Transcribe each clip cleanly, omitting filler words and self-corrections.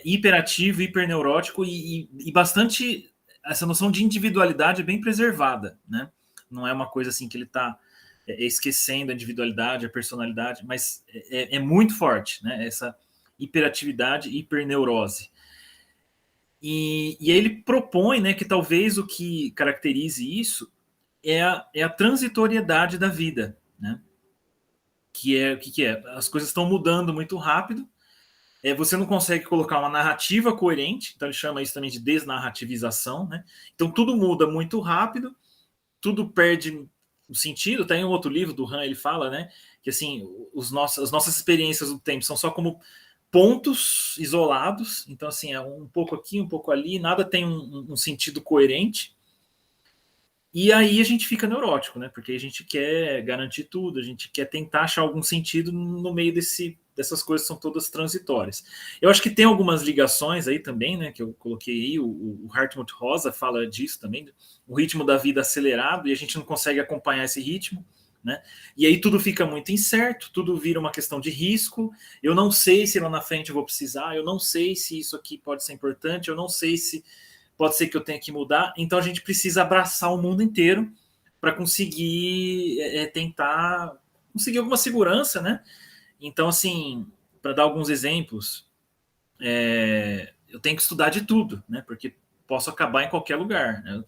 hiperativo, hiperneurótico e bastante... Essa noção de individualidade é bem preservada, né? Não é uma coisa assim que ele está esquecendo a individualidade, a personalidade, mas é muito forte, né? Essa hiperatividade e hiperneurose. E aí ele propõe, né, que talvez o que caracterize isso é a transitoriedade da vida, né? O que é? As coisas estão mudando muito rápido, você não consegue colocar uma narrativa coerente, então ele chama isso também de desnarrativização, né? Então tudo muda muito rápido, tudo perde o sentido. Tem um outro livro do Han, ele fala, né, que assim, as nossas experiências do tempo são só como pontos isolados, então assim, é um pouco aqui, um pouco ali, nada tem um sentido coerente. E aí a gente fica neurótico, né? Porque a gente quer garantir tudo, a gente quer tentar achar algum sentido no meio dessas coisas que são todas transitórias. Eu acho que tem algumas ligações aí também, né? Que eu coloquei aí, o Hartmut Rosa fala disso também, o ritmo da vida acelerado, e a gente não consegue acompanhar esse ritmo, né? E aí tudo fica muito incerto, tudo vira uma questão de risco. Eu não sei se lá na frente eu vou precisar, eu não sei se isso aqui pode ser importante, eu não sei se pode ser que eu tenha que mudar. Então a gente precisa abraçar o mundo inteiro para conseguir tentar conseguir alguma segurança, né? Então, assim, para dar alguns exemplos, eu tenho que estudar de tudo, né? Porque posso acabar em qualquer lugar, né?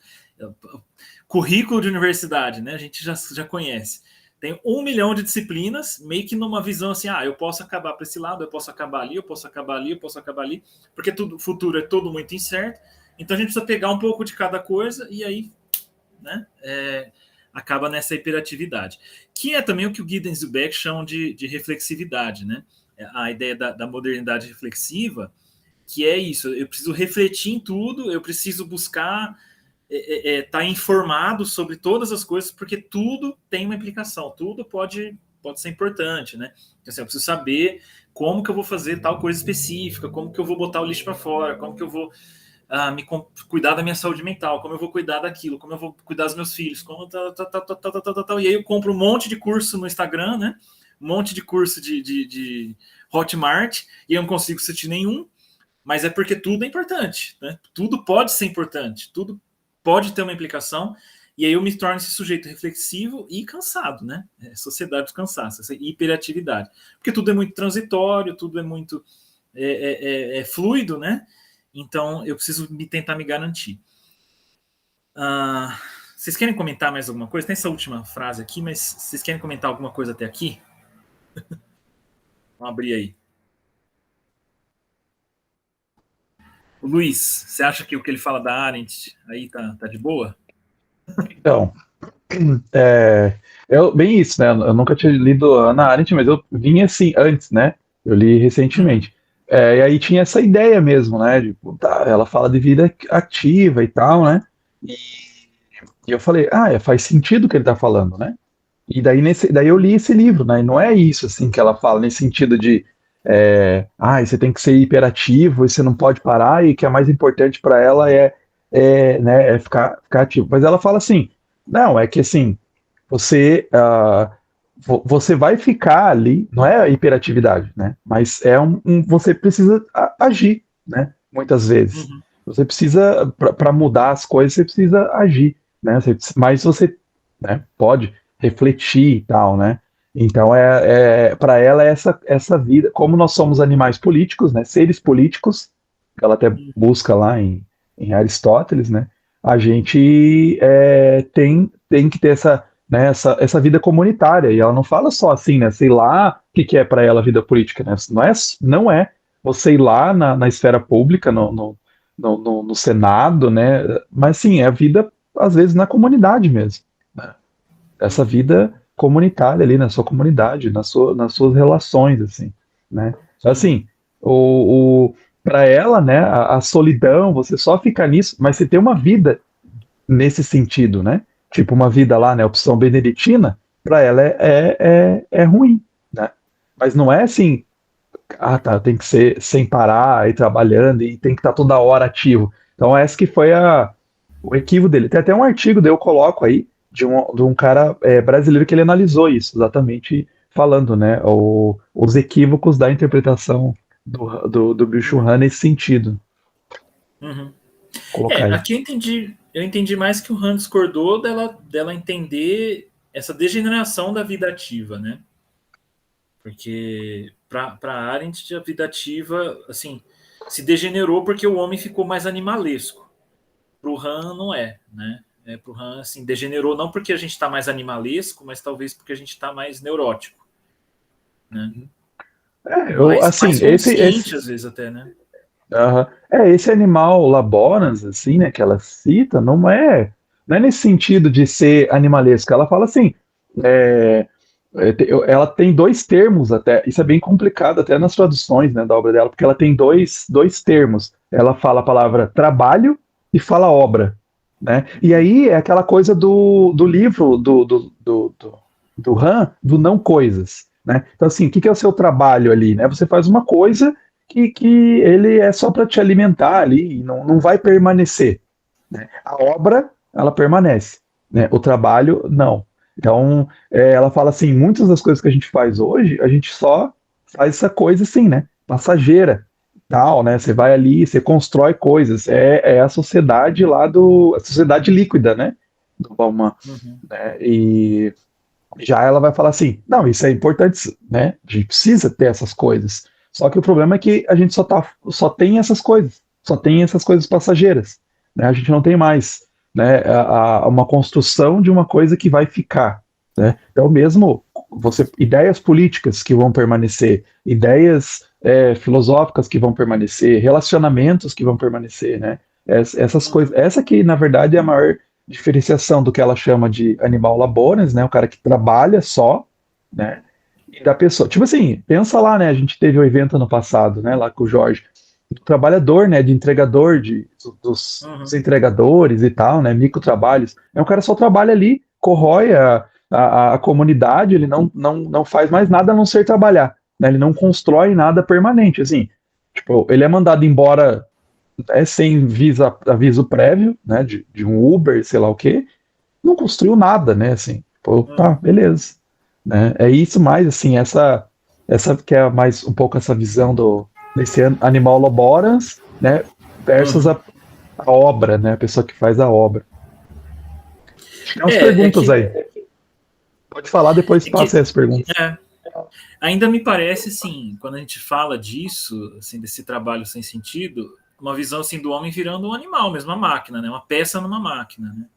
Currículo de universidade, né? A gente já conhece. Tem 1 milhão de disciplinas, meio que numa visão assim, eu posso acabar para esse lado, eu posso acabar ali, eu posso acabar ali, eu posso acabar ali, porque o futuro é todo muito incerto. Então a gente precisa pegar um pouco de cada coisa e aí, né, acaba nessa hiperatividade. Que é também o que o Giddens e o Beck chamam de reflexividade, né? A ideia da modernidade reflexiva, que é isso, eu preciso refletir em tudo, eu preciso buscar estar informado sobre todas as coisas, porque tudo tem uma implicação, tudo pode ser importante, né? Então, assim, eu preciso saber como que eu vou fazer tal coisa específica, como que eu vou botar o lixo para fora, como que eu vou cuidar da minha saúde mental, como eu vou cuidar daquilo, como eu vou cuidar dos meus filhos, como e aí eu compro um monte de curso no Instagram, né? Um monte de curso de Hotmart, e eu não consigo assistir nenhum, mas é porque tudo é importante, né? Tudo pode ser importante, tudo pode ter uma implicação, e aí eu me torno esse sujeito reflexivo e cansado, né? Sociedade do cansaço, essa hiperatividade. Porque tudo é muito transitório, tudo é muito fluido, né? Então, eu preciso tentar me garantir. Vocês querem comentar mais alguma coisa? Tem essa última frase aqui, mas vocês querem comentar alguma coisa até aqui? Vamos abrir aí. O Luiz, você acha que o que ele fala da Arendt aí tá de boa? Então, bem isso, né? Eu nunca tinha lido Hannah Arendt, mas eu vinha assim antes, né? Eu li recentemente. E aí tinha essa ideia mesmo, né? Ela fala de vida ativa e tal, né? E eu falei, faz sentido o que ele tá falando, né? E daí eu li esse livro, né? E não é isso assim que ela fala, nesse sentido de você tem que ser hiperativo e você não pode parar, e que a mais importante para ela né, ficar ativo. Mas ela fala assim, não, é que assim, você vai ficar ali, não é hiperatividade, né? Mas você precisa agir, né? Muitas vezes. Você precisa, para mudar as coisas, você precisa agir, né? Mas você, né, pode refletir e tal, né? Então, para ela, essa vida, como nós somos animais políticos, né? Seres políticos, que ela até busca lá em Aristóteles, né? A gente tem que ter né, essa vida comunitária, e ela não fala só assim, né, sei lá o que é para ela a vida política, né, não é você ir lá na esfera pública, no Senado, né, mas sim, é a vida, às vezes, na comunidade mesmo, né, essa vida comunitária ali na sua comunidade, nas suas relações, assim, né, então, assim, para ela, né, a solidão, você só fica nisso, mas você tem uma vida nesse sentido, né, tipo uma vida lá, né, opção beneditina, para ela é ruim, né? Mas não é assim, tem que ser sem parar e trabalhando e tem que estar toda hora ativo. Então esse que foi o equívoco dele. Tem até um artigo eu coloco aí de um cara brasileiro que ele analisou isso, exatamente falando, né, os equívocos da interpretação do bicho Han nesse sentido. Uhum. Colocar aí. Aqui eu entendi mais que o Han discordou dela entender essa degeneração da vida ativa, né? Porque para Arendt a vida ativa, assim, se degenerou porque o homem ficou mais animalesco. Para o Han não é, né? Para o Han, assim, degenerou não porque a gente está mais animalesco, mas talvez porque a gente está mais neurótico, né? Assim, Mais consciente às vezes até, né? esse animal laborans, assim, né, que ela cita, não é nesse sentido de ser animalesco. Ela fala assim, é, ela tem dois termos até, isso é bem complicado até nas traduções, né, da obra dela, porque ela tem dois termos. Ela fala a palavra trabalho e fala obra, né? E aí é aquela coisa do livro do Han, do não coisas, né? Então assim, o que é o seu trabalho ali, né? Você faz uma coisa que ele é só para te alimentar ali e não vai permanecer, né? A obra, ela permanece, né? O trabalho, não. Então, ela fala assim, muitas das coisas que a gente faz hoje, a gente só faz essa coisa assim, né? Passageira, tal, né? Você vai ali, você constrói coisas. É a sociedade lá a sociedade líquida, né? Do Bauman, Uhum. né? E já ela vai falar assim, não, isso é importante, né? A gente precisa ter essas coisas. Só que o problema é que a gente só tem essas coisas passageiras, né? A gente não tem mais, né, uma construção de uma coisa que vai ficar, né? Então mesmo ideias políticas que vão permanecer, ideias filosóficas que vão permanecer, relacionamentos que vão permanecer, né? Essas coisas, essa que na verdade é a maior diferenciação do que ela chama de animal laborans, né? O cara que trabalha só, né? E da pessoa. Tipo assim, pensa lá, né? A gente teve o evento ano passado, né? Lá com o Jorge. Do trabalhador, né? De entregador, dos Uhum. entregadores e tal, né? Microtrabalhos. O cara só trabalha ali, corrói a comunidade, ele não faz mais nada a não ser trabalhar. Né? Ele não constrói nada permanente, assim. Tipo, ele é mandado embora sem aviso prévio, né, de um Uber, sei lá o quê, não construiu nada, né, assim, pô, tá, Uhum. beleza, né, é isso mais, assim, essa que é mais um pouco essa visão desse animal laborans, né, versus Uhum. a obra, né, a pessoa que faz a obra. Tem umas É, é perguntas que, aí, pode falar, depois é passa que aí as perguntas. é, ainda me parece, assim, quando a gente fala disso, assim, desse trabalho sem sentido, uma visão assim do homem virando um animal, mesmo uma máquina, né? Uma peça numa máquina, né?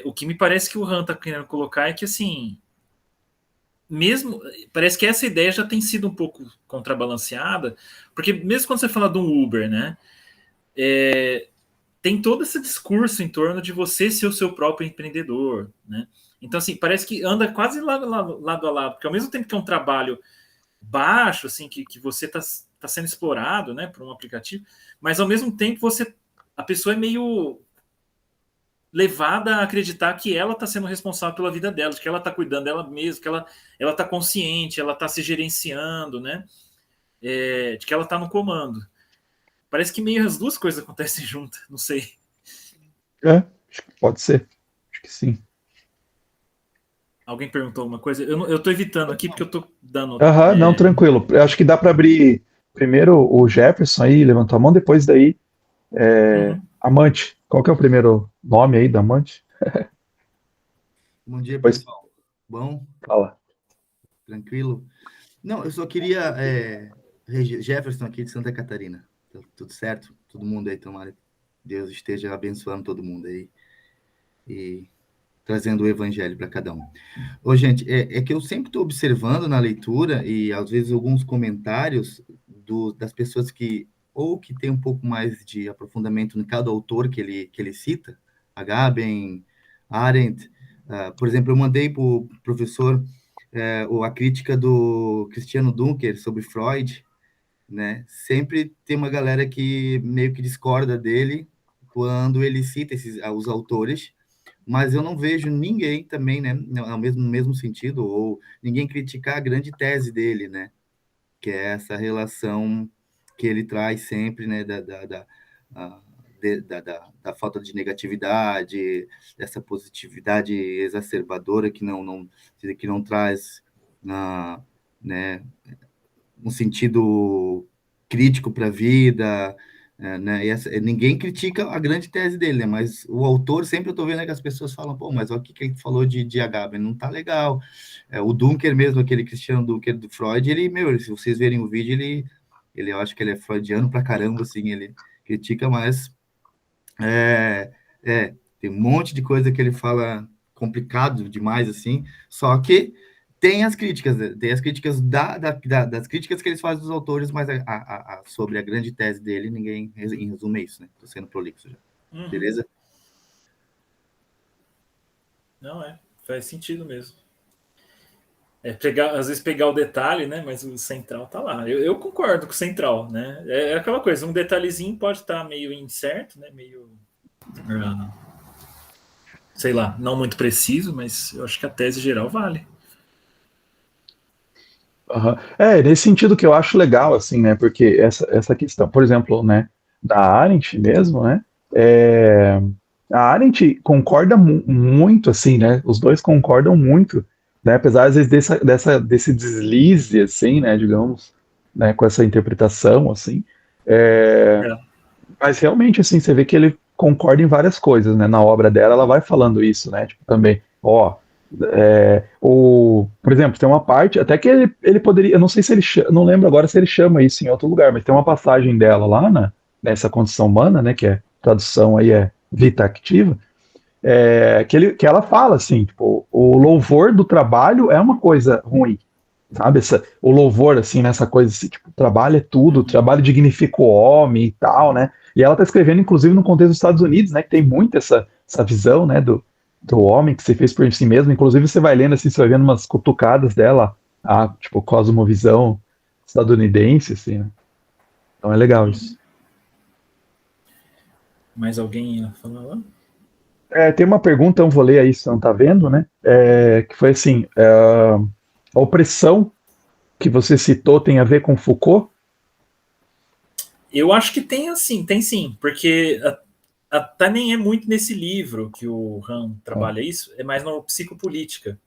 O que me parece que o Han tá querendo colocar é que assim, mesmo parece que essa ideia já tem sido um pouco contrabalanceada, porque mesmo quando você fala de um Uber, né? Tem todo esse discurso em torno de você ser o seu próprio empreendedor, né? Então, assim, parece que anda quase lado a lado, porque ao mesmo tempo que é um trabalho baixo, assim, que você tá sendo explorado, né, por um aplicativo, mas ao mesmo tempo a pessoa é meio levada a acreditar que ela está sendo responsável pela vida dela, de que ela está cuidando dela mesma, que ela está consciente, ela está se gerenciando, né? De que ela está no comando. Parece que meio as duas coisas acontecem juntas, não sei. Acho que pode ser, acho que sim. Alguém perguntou alguma coisa? Eu tô evitando aqui porque eu tô dando. Aham, não, tranquilo. Eu acho que dá para abrir primeiro o Jefferson aí, levantou a mão, depois daí Uhum. Amante. Qual que é o primeiro nome aí da Amante? Bom dia, Depois pessoal. Bom, fala. tranquilo? Não, eu só queria. Jefferson aqui de Santa Catarina. Tudo certo? Todo mundo aí, tomara que Deus esteja abençoando todo mundo aí e trazendo o evangelho para cada um. Ô, gente, é que eu sempre estou observando na leitura e às vezes alguns comentários das pessoas que tem um pouco mais de aprofundamento em cada autor que ele cita, Agamben, Arendt. Por exemplo, eu mandei para o professor a crítica do Cristiano Dunker sobre Freud, né? Sempre tem uma galera que meio que discorda dele quando ele cita os autores, mas eu não vejo ninguém também, né, no mesmo sentido, ou ninguém criticar a grande tese dele, né, que é essa relação que ele traz sempre, né, a- da falta de negatividade, dessa positividade exacerbadora que não traz, né, um sentido crítico para a vida, né? E ninguém critica a grande tese dele, né? Mas o autor, sempre eu estou vendo que as pessoas falam, pô, mas olha o que ele falou de Agamben, não tá legal. O Dunker mesmo, aquele Christian Dunker do Freud, ele, se vocês verem o vídeo, ele eu acho que ele é freudiano pra caramba, assim, ele critica, mas tem um monte de coisa que ele fala complicado demais, assim, só que tem as críticas, né? Tem as críticas das críticas que eles fazem dos autores, mas sobre a grande tese dele, ninguém, em resumo, é isso, né? Tô sendo prolixo já. Beleza? Não, faz sentido mesmo. Às vezes pegar o detalhe, né? Mas o central tá lá. Eu concordo com o central, né? É aquela coisa, um detalhezinho pode estar meio incerto, né? Meio, sei lá, não muito preciso, mas eu acho que a tese geral vale. Uhum. Nesse sentido que eu acho legal, assim, né? Porque essa questão, por exemplo, né, da Arendt mesmo, né? A Arendt concorda muito, assim, né? Os dois concordam muito, né? Apesar, às vezes, desse deslize, assim, né? Digamos, né? Com essa interpretação, assim. Mas realmente, assim, você vê que ele concorda em várias coisas, né? Na obra dela, ela vai falando isso, né? Tipo, também, por exemplo, tem uma parte, até que ele poderia, eu não sei se ele não lembro agora se ele chama isso em outro lugar, mas tem uma passagem dela lá nessa condição humana, né? Que é tradução aí é Vita Activa, que ela fala assim, tipo, o louvor do trabalho é uma coisa ruim, sabe? O louvor, assim, nessa coisa, assim, tipo, trabalho é tudo, o trabalho dignifica o homem e tal, né? E ela tá escrevendo, inclusive, no contexto dos Estados Unidos, né? Que tem muito essa visão, né? Do homem que se fez por si mesmo. Inclusive, você vai lendo, assim, você vai vendo umas cutucadas dela, tipo, cosmovisão estadunidense, assim, né? Então é legal isso. Mais alguém ia falar lá? Tem uma pergunta, eu vou ler aí, se você não tá vendo, né? Que foi assim, a opressão que você citou tem a ver com Foucault? Eu acho que tem sim, porque até nem é muito nesse livro que o Han trabalha isso, é mais na psicopolítica.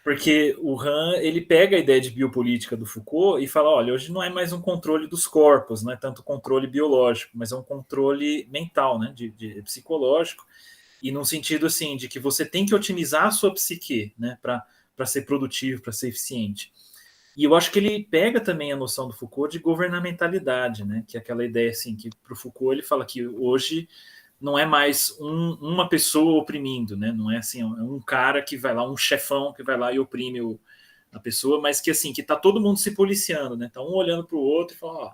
Porque o Han, ele pega a ideia de biopolítica do Foucault e fala, olha, hoje não é mais um controle dos corpos, não é tanto controle biológico, mas é um controle mental, né, de psicológico, e num sentido assim, de que você tem que otimizar a sua psique, né, para ser produtivo, para ser eficiente. E eu acho que ele pega também a noção do Foucault de governamentalidade, né, que é aquela ideia assim, que para o Foucault ele fala que hoje não é mais uma pessoa oprimindo, né? Não é assim, é um cara que vai lá, um chefão que vai lá e oprime a pessoa, mas que assim, que tá todo mundo se policiando, né? Tá um olhando para o outro e fala, ó,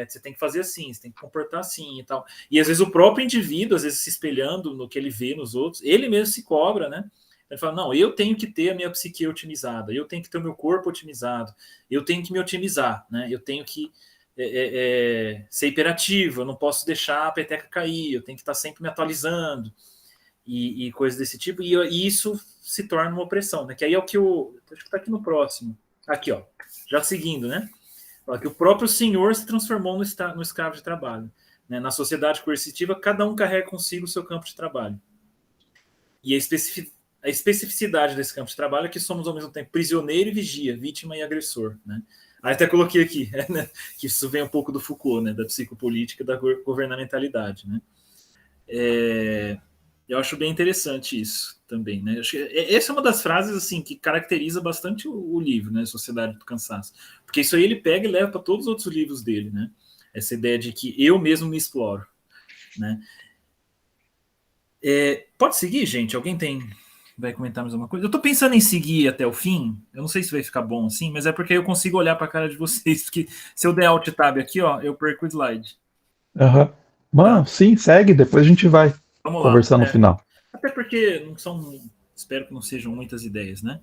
você tem que fazer assim, você tem que comportar assim e tal. E às vezes o próprio indivíduo, às vezes se espelhando no que ele vê nos outros, ele mesmo se cobra, né? Ele fala, não, eu tenho que ter a minha psique otimizada, eu tenho que ter o meu corpo otimizado, eu tenho que me otimizar, né? Eu tenho que ser hiperativo, eu não posso deixar a peteca cair, eu tenho que estar sempre me atualizando e coisas desse tipo, e isso se torna uma opressão, né? Que aí é o que acho que está aqui no próximo. Aqui, ó, já seguindo, né? Fala que o próprio senhor se transformou no escravo de trabalho. Né? Na sociedade coercitiva, cada um carrega consigo o seu campo de trabalho. E a especificidade desse campo de trabalho é que somos ao mesmo tempo prisioneiro e vigia, vítima e agressor, né? Aí até coloquei aqui, né, que isso vem um pouco do Foucault, né, da psicopolítica, da governamentalidade, né? Eu acho bem interessante isso também, né? Acho que essa é uma das frases assim que caracteriza bastante o livro, né, Sociedade do Cansaço, porque isso aí ele pega e leva para todos os outros livros dele, né? Essa ideia de que eu mesmo me exploro, né? Pode seguir, gente? Alguém vai comentar mais alguma coisa? Eu tô pensando em seguir até o fim. Eu não sei se vai ficar bom assim, mas é porque eu consigo olhar para a cara de vocês. Porque se eu der alt tab aqui, ó, eu perco o slide. Uhum. Mano, Tá? sim, segue, depois a gente vai Vamos lá. conversar no final. Até porque não são. Espero que não sejam muitas ideias, né?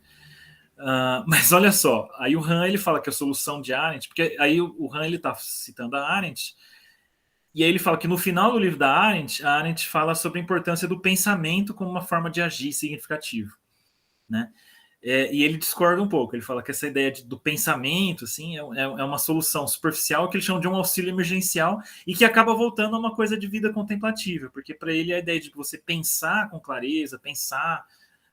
Mas olha só, aí o Han ele fala que a solução de Arendt, porque aí o Han ele tá citando a Arendt, e aí ele fala que no final do livro da Arendt, a Arendt fala sobre a importância do pensamento como uma forma de agir significativo, né? E ele discorda um pouco, ele fala que essa ideia do pensamento assim, é uma solução superficial que ele chama de um auxílio emergencial e que acaba voltando a uma coisa de vida contemplativa, porque para ele a ideia de você pensar com clareza, pensar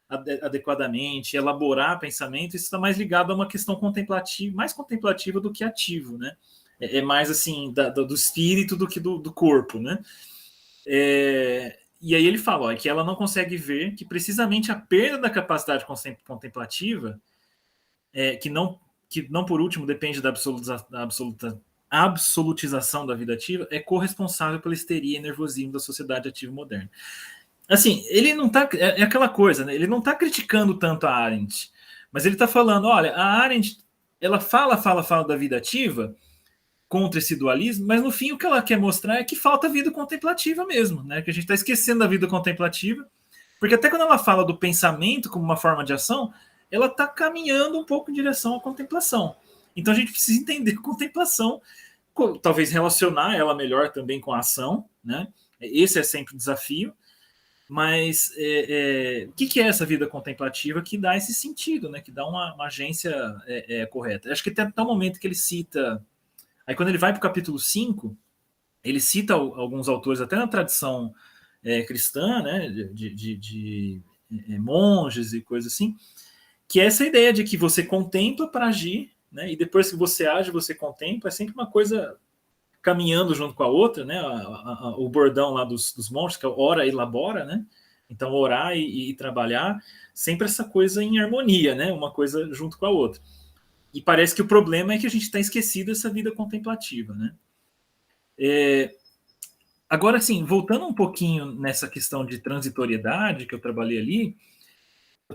adequadamente, elaborar pensamento, isso está mais ligado a uma questão contemplativa, mais contemplativa do que ativo, né? É mais assim, do espírito do que do corpo, né? E aí ele fala, ó, que ela não consegue ver que precisamente a perda da capacidade contemplativa, que não por último depende da absolutização da vida ativa, é corresponsável pela histeria e nervosismo da sociedade ativa moderna. Assim, ele não tá, é aquela coisa, né? Ele não tá criticando tanto a Arendt, mas ele tá falando, olha, a Arendt, ela fala da vida ativa contra esse dualismo, mas no fim o que ela quer mostrar é que falta vida contemplativa mesmo, né? Que a gente está esquecendo da vida contemplativa, porque até quando ela fala do pensamento como uma forma de ação, ela está caminhando um pouco em direção à contemplação. Então a gente precisa entender a contemplação, talvez relacionar ela melhor também com a ação, né? Esse é sempre o desafio. Mas o que é essa vida contemplativa que dá esse sentido, né? Que dá uma agência correta? Acho que tem até o momento que ele cita. Aí, quando ele vai para o capítulo 5, ele cita alguns autores, até na tradição cristã, né? De monges e coisas assim, que é essa ideia de que você contempla para agir, né? E depois que você age, você contempla, é sempre uma coisa caminhando junto com a outra, né? O bordão lá dos monges, que é ora e labora, né? Então, orar e trabalhar, sempre essa coisa em harmonia, né? Uma coisa junto com a outra. E parece que o problema é que a gente está esquecido dessa vida contemplativa, né? Agora, assim, voltando um pouquinho nessa questão de transitoriedade que eu trabalhei ali,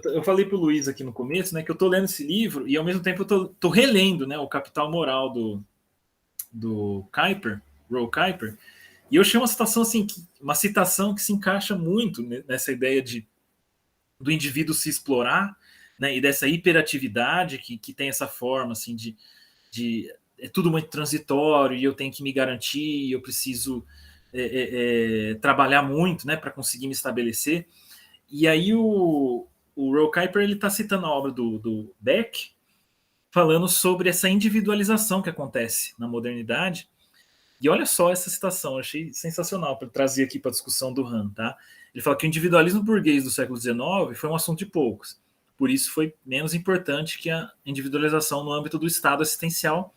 eu falei para o Luiz aqui no começo, né, que eu estou lendo esse livro e, ao mesmo tempo, eu estou relendo, né, o Capital Moral do Kuyper, Ro Kuyper, e eu achei uma citação assim, uma citação que se encaixa muito nessa ideia do indivíduo se explorar, né, e dessa hiperatividade que tem essa forma assim de é tudo muito transitório e eu tenho que me garantir, eu preciso trabalhar muito, né, para conseguir me estabelecer. E aí o Ro Kuyper ele está citando a obra do Beck, falando sobre essa individualização que acontece na modernidade. E olha só essa citação, eu achei sensacional para trazer aqui para a discussão do Han, tá? Ele fala que o individualismo burguês do século XIX foi um assunto de poucos, por isso foi menos importante que a individualização no âmbito do Estado assistencial,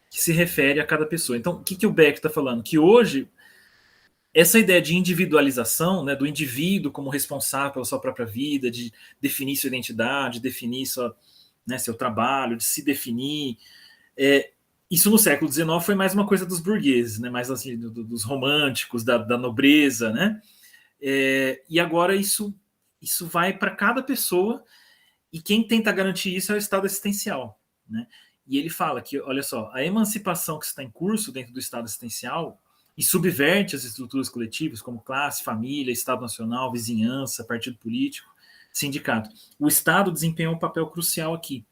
que se refere a cada pessoa. Então, o que o Beck está falando? Que hoje, essa ideia de individualização, né, do indivíduo como responsável pela sua própria vida, de definir sua identidade, definir seu trabalho, de se definir, isso no século XIX foi mais uma coisa dos burgueses, né, mais assim, dos românticos, da nobreza, né? E agora isso vai para cada pessoa, e quem tenta garantir isso é o Estado assistencial, né? E ele fala que, olha só, a emancipação que está em curso dentro do Estado assistencial e subverte as estruturas coletivas, como classe, família, Estado nacional, vizinhança, partido político, sindicato. O Estado desempenha um papel crucial aqui,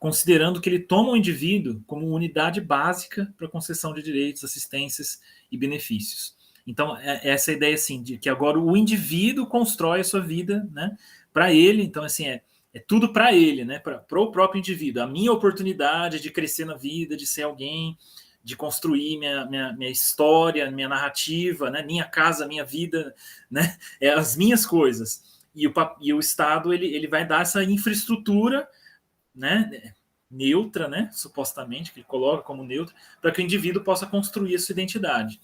considerando que ele toma o indivíduo como unidade básica para a concessão de direitos, assistências e benefícios. Então, essa ideia assim, de que agora o indivíduo constrói a sua vida, né, para ele. Então, assim, é tudo para ele, né, para o próprio indivíduo. A minha oportunidade de crescer na vida, de ser alguém, de construir minha história, minha narrativa, né, minha casa, minha vida, né, as minhas coisas. E o Estado ele vai dar essa infraestrutura, né, neutra, né, supostamente, que ele coloca como neutra, para que o indivíduo possa construir a sua identidade.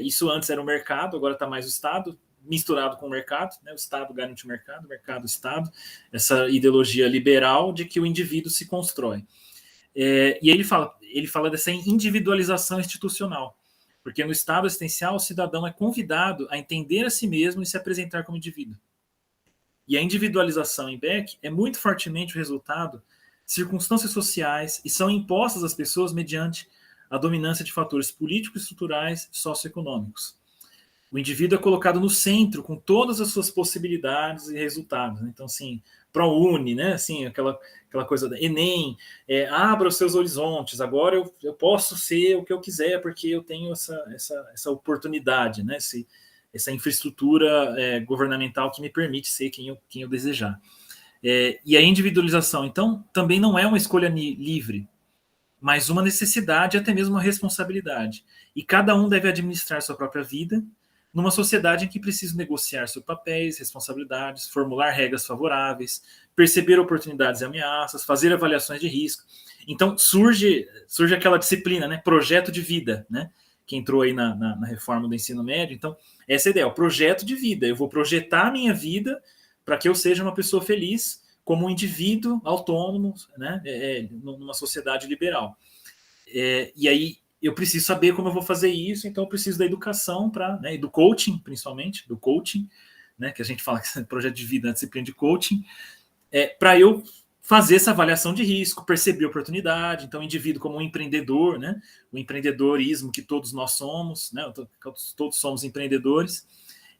Isso antes era o mercado, agora está mais o Estado, misturado com o mercado, né, o Estado garante o mercado, o Estado, essa ideologia liberal de que o indivíduo se constrói. E ele fala dessa individualização institucional, porque no Estado assistencial o cidadão é convidado a entender a si mesmo e se apresentar como indivíduo. E a individualização em Beck é muito fortemente o resultado de circunstâncias sociais e são impostas às pessoas mediante a dominância de fatores políticos, estruturais e socioeconômicos. O indivíduo é colocado no centro com todas as suas possibilidades e resultados. Então, assim, ProUni, né? Assim, aquela coisa da Enem, abra os seus horizontes, agora eu posso ser o que eu quiser porque eu tenho essa oportunidade, né? Essa infraestrutura governamental que me permite ser quem eu desejar. E a individualização, então, também não é uma escolha livre, mas uma necessidade e até mesmo uma responsabilidade. E cada um deve administrar sua própria vida, numa sociedade em que preciso negociar sobre papéis, responsabilidades, formular regras favoráveis, perceber oportunidades e ameaças, fazer avaliações de risco. Então surge aquela disciplina, né? Projeto de vida, né? Que entrou aí na reforma do ensino médio. Então, essa é a ideia, o projeto de vida. Eu vou projetar a minha vida para que eu seja uma pessoa feliz como um indivíduo autônomo, né? Numa sociedade liberal. E aí eu preciso saber como eu vou fazer isso, então eu preciso da educação, né, e do coaching, principalmente, do coaching, né, que a gente fala que é projeto de vida, disciplina de coaching, para eu fazer essa avaliação de risco, perceber oportunidade, então o indivíduo como um empreendedor, né, o empreendedorismo que todos nós somos, né, todos somos empreendedores,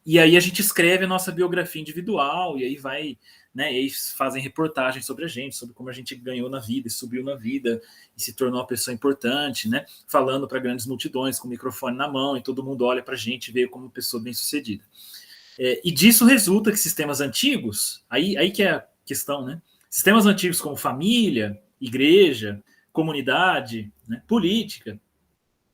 e aí a gente escreve a nossa biografia individual, e aí vai, né, e aí fazem reportagens sobre a gente, sobre como a gente ganhou na vida, subiu na vida, e se tornou uma pessoa importante, né, falando para grandes multidões, com o microfone na mão, e todo mundo olha para a gente e vê como uma pessoa bem-sucedida. E disso resulta que sistemas antigos, aí que é a questão, né, sistemas antigos como família, igreja, comunidade, né, política,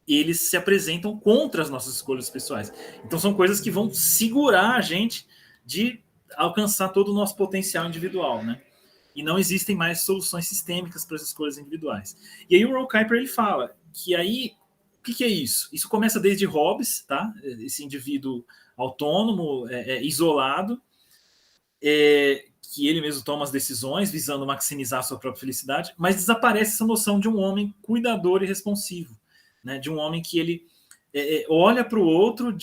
eles se apresentam contra as nossas escolhas pessoais. Então são coisas que vão segurar a gente de alcançar todo o nosso potencial individual, né? E não existem mais soluções sistêmicas para as escolhas individuais. E aí o Ron Kuiper ele fala que aí o que é isso? Isso começa desde Hobbes, tá? Esse indivíduo autônomo, isolado, que ele mesmo toma as decisões visando maximizar a sua própria felicidade, mas desaparece essa noção de um homem cuidador e responsivo, né? De um homem que ele olha para o outro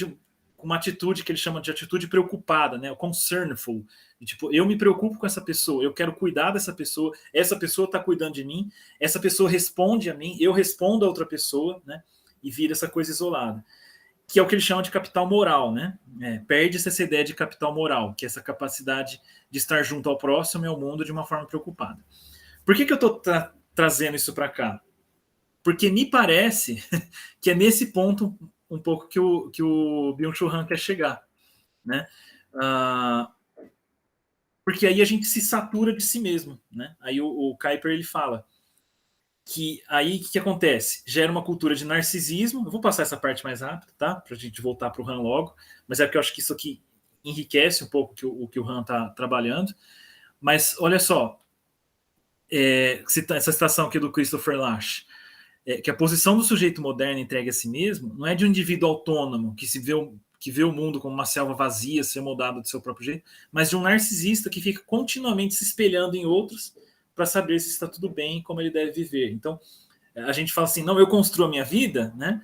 com uma atitude que ele chama de atitude preocupada, né? O concernful. Tipo, eu me preocupo com essa pessoa, eu quero cuidar dessa pessoa, essa pessoa está cuidando de mim, essa pessoa responde a mim, eu respondo a outra pessoa, né? E vira essa coisa isolada. Que é o que ele chama de capital moral, né? Perde-se essa ideia de capital moral, que é essa capacidade de estar junto ao próximo e ao mundo de uma forma preocupada. Por que eu estou trazendo isso para cá? Porque me parece que é nesse ponto um pouco que o Byung-Chul Han quer chegar, né? Porque aí a gente se satura de si mesmo, né? Aí o Kuiper ele fala que aí o que acontece? Gera uma cultura de narcisismo. Eu vou passar essa parte mais rápido, tá? Para a gente voltar para o Han logo, mas é porque eu acho que isso aqui enriquece um pouco o que o Han está trabalhando. Mas olha só, essa citação aqui do Christopher Lasch, que a posição do sujeito moderno entregue a si mesmo não é de um indivíduo autônomo que vê o mundo como uma selva vazia, ser moldado do seu próprio jeito, mas de um narcisista que fica continuamente se espelhando em outros para saber se está tudo bem, como ele deve viver. Então, a gente fala assim, não, eu construo a minha vida, né?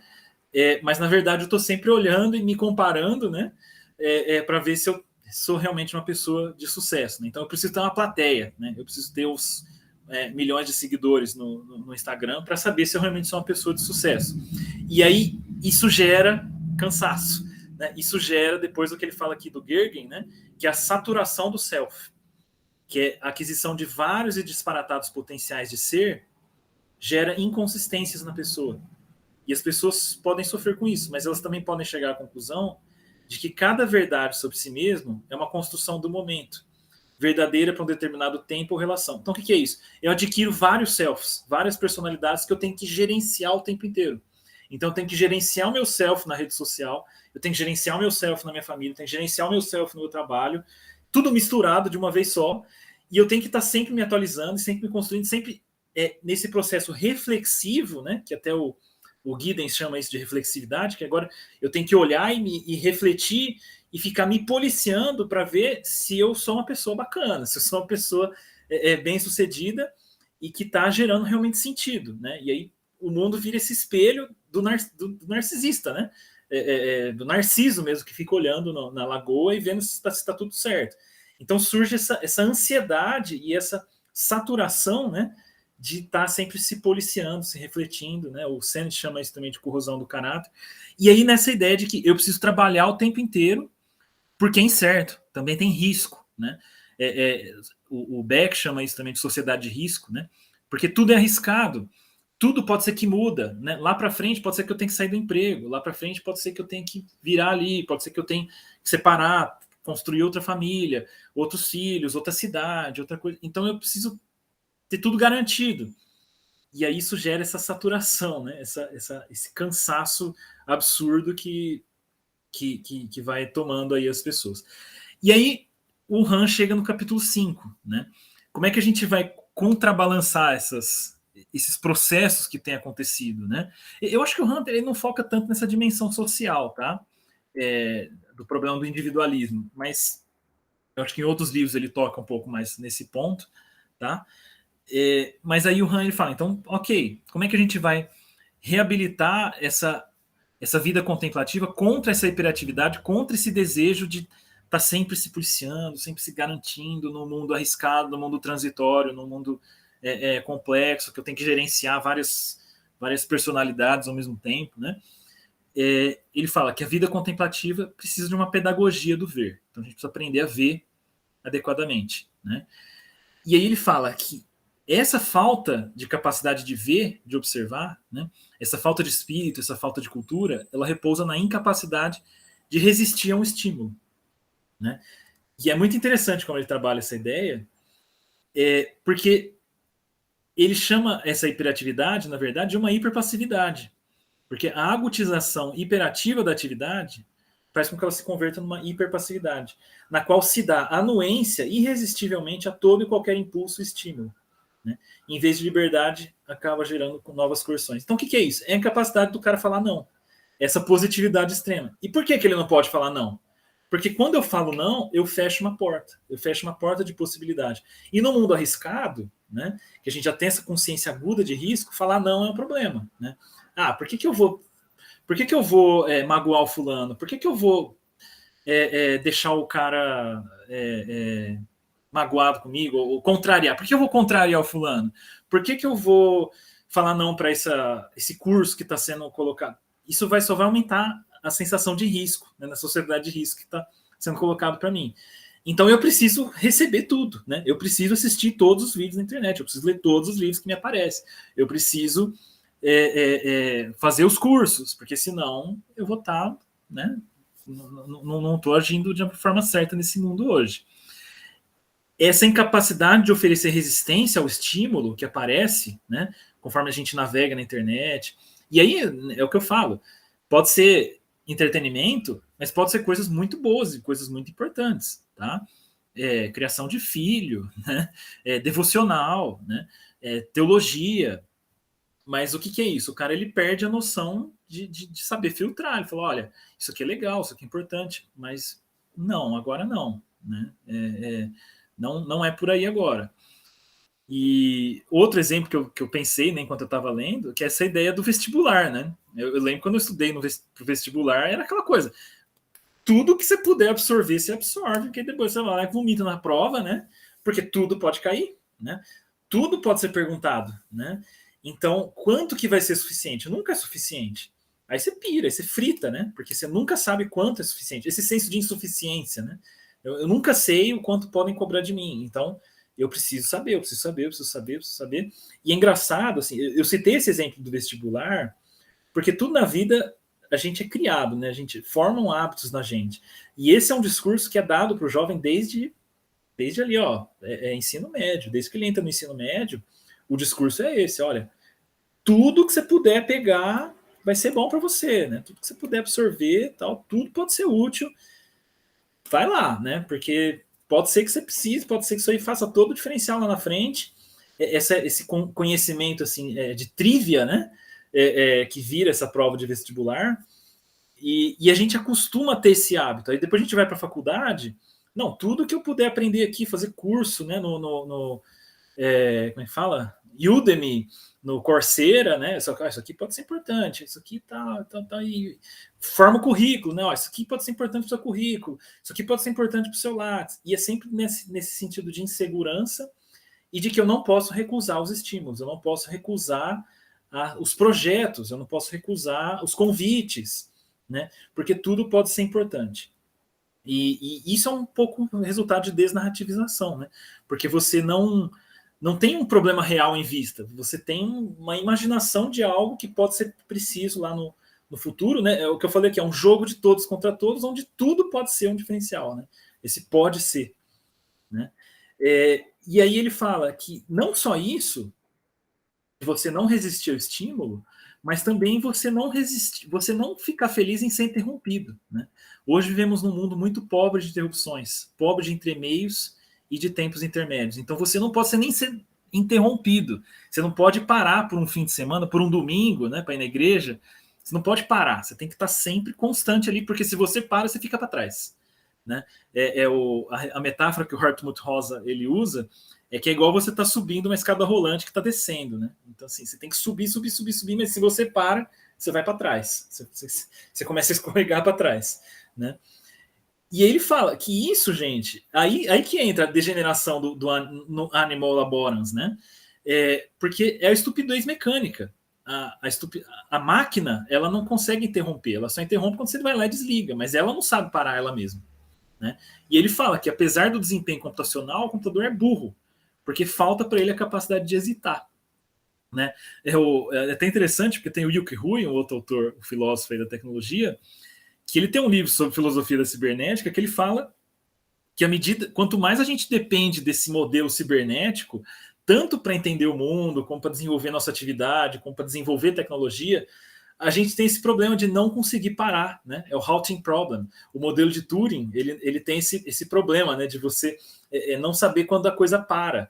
Mas na verdade eu estou sempre olhando e me comparando, né? Para ver se eu sou realmente uma pessoa de sucesso. Né? Então eu preciso ter uma plateia, né? Eu preciso ter os milhões de seguidores no Instagram para saber se eu realmente sou uma pessoa de sucesso. E aí isso gera cansaço. Né? Isso gera, depois do que ele fala aqui do Gergen, né? Que é a saturação do self, que é a aquisição de vários e disparatados potenciais de ser, gera inconsistências na pessoa. E as pessoas podem sofrer com isso, mas elas também podem chegar à conclusão de que cada verdade sobre si mesmo é uma construção do momento, verdadeira para um determinado tempo ou relação. Então, o que é isso? Eu adquiro vários selves, várias personalidades que eu tenho que gerenciar o tempo inteiro. Então, eu tenho que gerenciar o meu self na rede social, eu tenho que gerenciar o meu self na minha família, eu tenho que gerenciar o meu self no meu trabalho, tudo misturado de uma vez só, e eu tenho que estar sempre me atualizando, sempre me construindo, sempre nesse processo reflexivo, né, que até o Giddens chama isso de reflexividade, que agora eu tenho que olhar e refletir e ficar me policiando para ver se eu sou uma pessoa bacana, se eu sou uma pessoa bem-sucedida e que está gerando realmente sentido, né? E aí o mundo vira esse espelho do narcisista, né? Do narciso mesmo, que fica olhando na lagoa e vendo se está tudo certo. Então surge essa ansiedade e essa saturação, né? De estar sempre se policiando, se refletindo, né? O Sennett chama isso também de corrosão do caráter. E aí nessa ideia de que eu preciso trabalhar o tempo inteiro, porque é incerto, também tem risco, né? O Beck chama isso também de sociedade de risco, né? Porque tudo é arriscado, tudo pode ser que muda, né? Lá para frente pode ser que eu tenha que sair do emprego, lá para frente pode ser que eu tenha que virar ali, pode ser que eu tenha que separar, construir outra família, outros filhos, outra cidade, outra coisa. Então eu preciso ter tudo garantido. E aí isso gera essa saturação, né? Esse cansaço absurdo que que vai tomando aí as pessoas. E aí o Han chega no capítulo 5, né? Como é que a gente vai contrabalançar esses processos que têm acontecido, né? Eu acho que o Hunter ele não foca tanto nessa dimensão social, tá? Do problema do individualismo, mas eu acho que em outros livros ele toca um pouco mais nesse ponto, tá? Mas aí o Han ele fala, então, ok, como é que a gente vai reabilitar essa vida contemplativa contra essa hiperatividade, contra esse desejo de estar sempre se policiando, sempre se garantindo no mundo arriscado, no mundo transitório, no mundo complexo, que eu tenho que gerenciar várias personalidades ao mesmo tempo, né? Ele fala que a vida contemplativa precisa de uma pedagogia do ver. Então a gente precisa aprender a ver adequadamente, né? E aí ele fala que essa falta de capacidade de ver, de observar, né? Essa falta de espírito, essa falta de cultura, ela repousa na incapacidade de resistir a um estímulo, né? E é muito interessante como ele trabalha essa ideia, porque ele chama essa hiperatividade, na verdade, de uma hiperpassividade. Porque a agutização hiperativa da atividade faz com que ela se converta numa hiperpassividade, na qual se dá anuência irresistivelmente a todo e qualquer impulso e estímulo, né? Em vez de liberdade, acaba gerando novas coerções. Então, o que é isso? É a incapacidade do cara falar não. Essa positividade extrema. E por que ele não pode falar não? Porque quando eu falo não, eu fecho uma porta. Eu fecho uma porta de possibilidade. E no mundo arriscado, né, que a gente já tem essa consciência aguda de risco, falar não é um problema, né? Por que eu vou magoar o fulano? Por que eu vou deixar o cara magoado comigo ou contrariar? Por que eu vou contrariar o fulano? Por que eu vou falar não para esse curso que está sendo colocado? Isso só vai aumentar a sensação de risco, né, na sociedade de risco que está sendo colocado para mim. Então eu preciso receber tudo, né? Eu preciso assistir todos os vídeos na internet, eu preciso ler todos os livros que me aparecem, eu preciso fazer os cursos, porque senão eu vou estar, né? Não estou agindo de uma forma certa nesse mundo hoje. Essa incapacidade de oferecer resistência ao estímulo que aparece, né, conforme a gente navega na internet, e aí é o que eu falo, pode ser entretenimento, mas pode ser coisas muito boas e coisas muito importantes, tá? Criação de filho, né? Devocional, né? Teologia. Mas o que é isso? O cara ele perde a noção de saber filtrar. Ele fala, olha, isso aqui é legal, isso aqui é importante, mas não, agora não, né? Não é por aí agora. E outro exemplo que eu pensei, né, enquanto eu estava lendo, que é essa ideia do vestibular, né? Eu lembro quando eu estudei pro vestibular, era aquela coisa, tudo que você puder absorver, você absorve, porque depois você vai lá e vomita na prova, né? Porque tudo pode cair, né? Tudo pode ser perguntado, né? Então, quanto que vai ser suficiente? Nunca é suficiente. Aí você pira, aí você frita, né? Porque você nunca sabe quanto é suficiente. Esse senso de insuficiência, né? Eu nunca sei o quanto podem cobrar de mim. Então, eu preciso saber. E é engraçado, assim, eu citei esse exemplo do vestibular, porque tudo na vida a gente é criado, né? A gente formam hábitos na gente. E esse é um discurso que é dado para o jovem desde ali, ó, ensino médio. Desde que ele entra no ensino médio, o discurso é esse, olha, tudo que você puder pegar vai ser bom para você, né? Tudo que você puder absorver, tal, tudo pode ser útil. Vai lá, né? Porque pode ser que você precise, pode ser que isso aí faça todo o diferencial lá na frente. Esse conhecimento assim de trivia, né? Que vira essa prova de vestibular. E a gente acostuma a ter esse hábito. Aí depois a gente vai para a faculdade. Não, tudo que eu puder aprender aqui, fazer curso, né? Como é que fala? Udemy, no Coursera, né? Isso aqui pode ser importante, isso aqui tá aí. Forma o currículo, né? Isso aqui pode ser importante para o seu currículo, isso aqui pode ser importante para o seu Lattes. E é sempre nesse sentido de insegurança e de que eu não posso recusar os estímulos, eu não posso recusar os projetos, eu não posso recusar os convites, né? Porque tudo pode ser importante. E isso é um pouco resultado de desnarrativização, né? Porque você não tem um problema real em vista, você tem uma imaginação de algo que pode ser preciso lá no futuro, né? É o que eu falei aqui, é um jogo de todos contra todos, onde tudo pode ser um diferencial, né? Esse pode ser, né? E aí ele fala que não só isso, você não resistir ao estímulo, mas também você não resistir, você não ficar feliz em ser interrompido, né? Hoje vivemos num mundo muito pobre de interrupções, pobre de entremeios e de tempos intermédios. Então você não pode nem ser interrompido. Você não pode parar por um fim de semana, por um domingo, né, para ir na igreja. Você não pode parar. Você tem que estar sempre constante ali, porque se você para, você fica para trás, né? A metáfora que o Hartmut Rosa ele usa é que é igual você tá subindo uma escada rolante que está descendo, né? Então assim, você tem que subir, mas se você para, você vai para trás. Você começa a escorregar para trás, né? E ele fala que isso, gente, aí que entra a degeneração no Animal Laborans, né? Porque é a estupidez mecânica. A máquina, ela não consegue interromper, ela só interrompe quando você vai lá e desliga, mas ela não sabe parar ela mesma, né? E ele fala que apesar do desempenho computacional, o computador é burro, porque falta para ele a capacidade de hesitar, né? É até interessante, porque tem o Yuki Hui, um outro autor, um filósofo aí da tecnologia, que ele tem um livro sobre filosofia da cibernética que ele fala que quanto mais a gente depende desse modelo cibernético, tanto para entender o mundo, como para desenvolver nossa atividade, como para desenvolver tecnologia, a gente tem esse problema de não conseguir parar, né? É o halting problem. O modelo de Turing, ele tem esse problema, né? De você não saber quando a coisa para.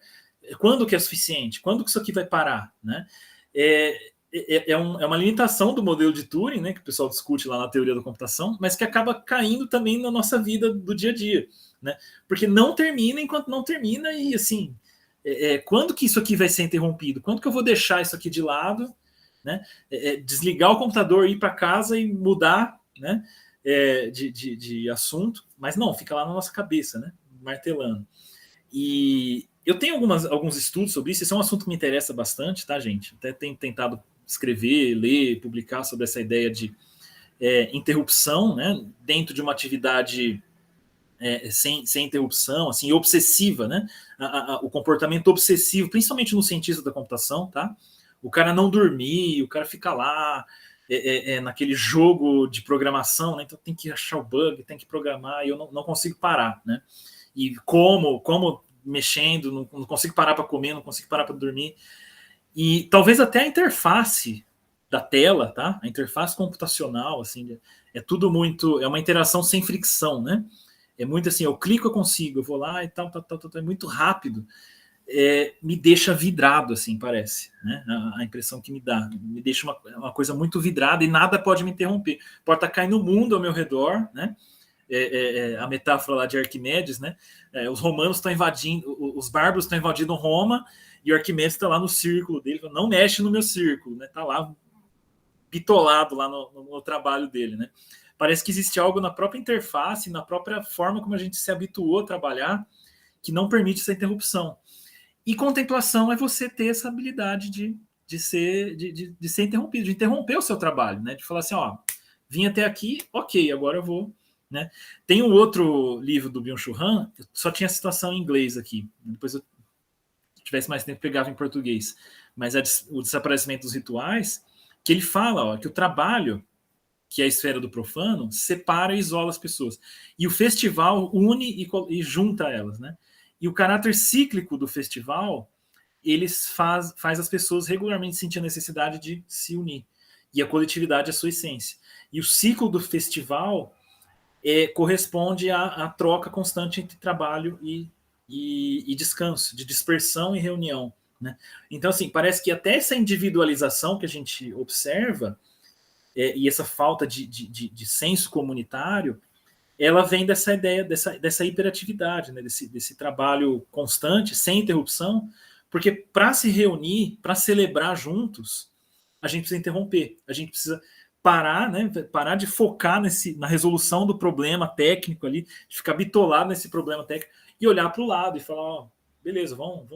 Quando que é suficiente? Quando que isso aqui vai parar, né? É uma limitação do modelo de Turing, né, que o pessoal discute lá na teoria da computação, mas que acaba caindo também na nossa vida do dia a dia, né? Porque não termina enquanto não termina e, assim, quando que isso aqui vai ser interrompido? Quando que eu vou deixar isso aqui de lado, né? Desligar o computador, ir para casa e mudar, né, de assunto, mas não, fica lá na nossa cabeça, né, martelando. E eu tenho alguns estudos sobre isso, esse é um assunto que me interessa bastante, tá, gente? Até tenho tentado escrever, ler, publicar sobre essa ideia de interrupção, né, dentro de uma atividade sem interrupção, assim, obsessiva, né? O comportamento obsessivo, principalmente no cientista da computação, tá? O cara não dormir, o cara fica lá naquele jogo de programação, né? Então tem que achar o bug, tem que programar, e eu não consigo parar, né? E como mexendo, não consigo parar para comer, não consigo parar para dormir. E talvez até a interface da tela, tá? A interface computacional, assim, é tudo muito, é uma interação sem fricção, né? É muito assim, eu clico, eu consigo, eu vou lá e tal, é muito rápido. Me deixa vidrado, assim, parece, né? A impressão que me dá, me deixa uma coisa muito vidrada e nada pode me interromper. Pode estar caindo o mundo ao meu redor, né? A metáfora lá de Arquimedes, né? Os romanos estão invadindo, os bárbaros estão invadindo Roma e o Arquimedes está lá no círculo dele, não mexe no meu círculo, né? Tá lá bitolado lá no trabalho dele, né? Parece que existe algo na própria interface, na própria forma como a gente se habituou a trabalhar, que não permite essa interrupção. E contemplação é você ter essa habilidade de ser interrompido, de interromper o seu trabalho, né? De falar assim, ó, vim até aqui, ok, agora eu vou, né? Tem um outro livro do Byung-Chul Han, só tinha a citação em inglês aqui, depois eu tivesse mais tempo pegava em português, mas o Desaparecimento dos Rituais, que ele fala, ó, que o trabalho, que é a esfera do profano, separa e isola as pessoas. E o festival une e junta elas, né? E o caráter cíclico do festival, eles faz as pessoas regularmente sentir a necessidade de se unir. E a coletividade é a sua essência. E o ciclo do festival corresponde à troca constante entre trabalho e descanso, de dispersão e reunião, né? Então, assim, parece que até essa individualização que a gente observa e essa falta de senso comunitário, ela vem dessa ideia, dessa hiperatividade, né? desse trabalho constante, sem interrupção, porque para se reunir, para celebrar juntos, a gente precisa interromper, a gente precisa parar, né? Parar de focar na resolução do problema técnico ali, de ficar bitolado nesse problema técnico, e olhar para o lado e falar, ó, beleza, vamos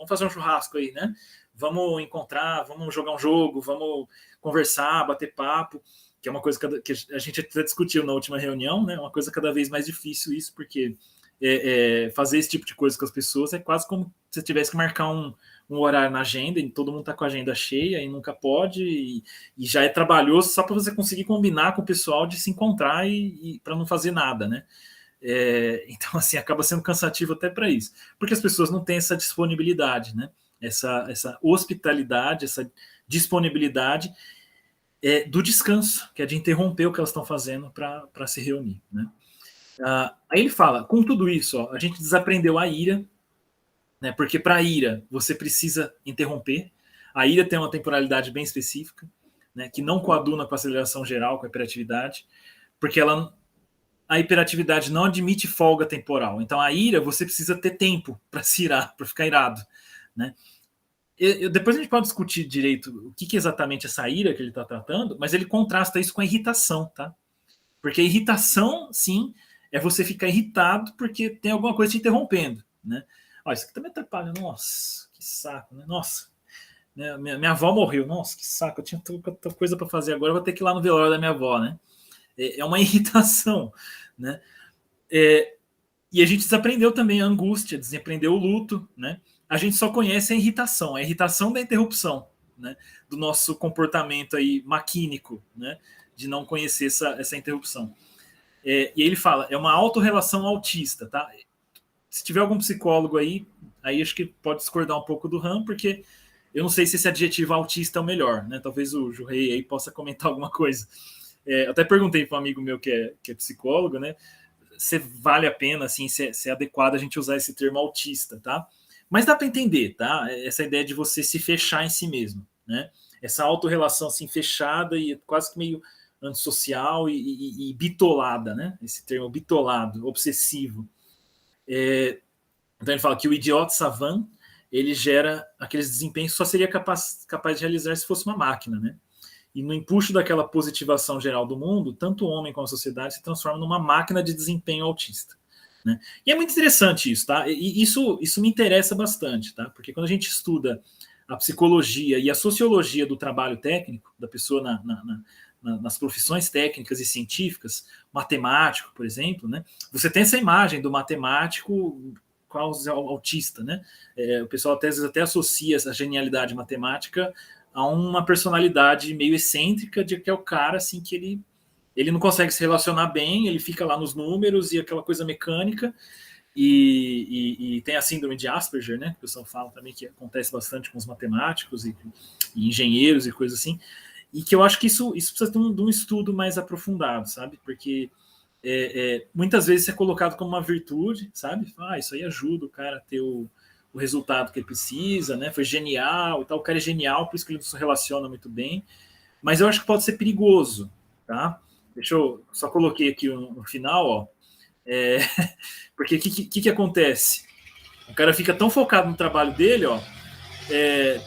fazer um churrasco aí, né? Vamos encontrar, vamos jogar um jogo, vamos conversar, bater papo, que é uma coisa que a gente até discutiu na última reunião, né? Uma coisa cada vez mais difícil isso, porque fazer esse tipo de coisa com as pessoas é quase como se você tivesse que marcar um horário na agenda e todo mundo está com a agenda cheia e nunca pode, e já é trabalhoso só para você conseguir combinar com o pessoal de se encontrar e para não fazer nada, né? Então, assim, acaba sendo cansativo até para isso, porque as pessoas não têm essa disponibilidade, né? Essa hospitalidade, essa disponibilidade, do descanso, que é de interromper o que elas estão fazendo para se reunir, né? Aí ele fala, com tudo isso, ó, a gente desaprendeu a ira, né? Porque para a ira você precisa interromper. A ira tem uma temporalidade bem específica, né? Que não coaduna com a aceleração geral, com a hiperatividade, porque a hiperatividade não admite folga temporal. Então a ira você precisa ter tempo para se irar, para ficar irado, né? Depois a gente pode discutir direito o que é exatamente essa ira que ele está tratando, mas ele contrasta isso com a irritação, tá? Porque a irritação, sim, é você ficar irritado porque tem alguma coisa te interrompendo, né? Ó, isso aqui também atrapalha, nossa, que saco, né? Nossa, né? Minha avó morreu, nossa, que saco, eu tinha tanta coisa para fazer agora, eu vou ter que ir lá no velório da minha avó, né? É uma irritação, né? E a gente desaprendeu também a angústia, desaprendeu o luto, né? A gente só conhece a irritação da interrupção, né? Do nosso comportamento aí maquínico, né? De não conhecer essa interrupção. E ele fala, é uma autorrelação autista, tá? Se tiver algum psicólogo aí acho que pode discordar um pouco do Ram, porque eu não sei se esse adjetivo autista é o melhor, né? Talvez o Jurrei aí possa comentar alguma coisa. Eu até perguntei para um amigo meu que é psicólogo, né? Se vale a pena, assim, se é adequado a gente usar esse termo autista, tá? Mas dá para entender, tá? Essa ideia de você se fechar em si mesmo, né? Essa autorrelação assim fechada e quase que meio antissocial e bitolada, né? Esse termo bitolado, obsessivo. Então ele fala que o idiota savant, ele gera aqueles desempenhos que só seria capaz de realizar se fosse uma máquina, né? E no empuxo daquela positivação geral do mundo, tanto o homem como a sociedade se transforma numa máquina de desempenho autista, né? E é muito interessante isso, tá? E isso me interessa bastante, tá? Porque quando a gente estuda a psicologia e a sociologia do trabalho técnico, da pessoa nas profissões técnicas e científicas, matemático, por exemplo, né? Você tem essa imagem do matemático quase autista, né? O pessoal às vezes até associa essa genialidade matemática a uma personalidade meio excêntrica, de que é o cara assim que ele não consegue se relacionar bem, ele fica lá nos números e aquela coisa mecânica, e tem a síndrome de Asperger, né? Que o pessoal fala também que acontece bastante com os matemáticos e engenheiros e coisas assim, e que eu acho que isso precisa de um estudo mais aprofundado, sabe? Porque muitas vezes isso é colocado como uma virtude, sabe? Isso aí ajuda o cara a ter o resultado que ele precisa, né? Foi genial e tal, o cara é genial, por isso que ele não se relaciona muito bem, mas eu acho que pode ser perigoso, tá? Deixa eu só coloquei aqui no final, ó, porque o que acontece? O cara fica tão focado no trabalho dele, ó,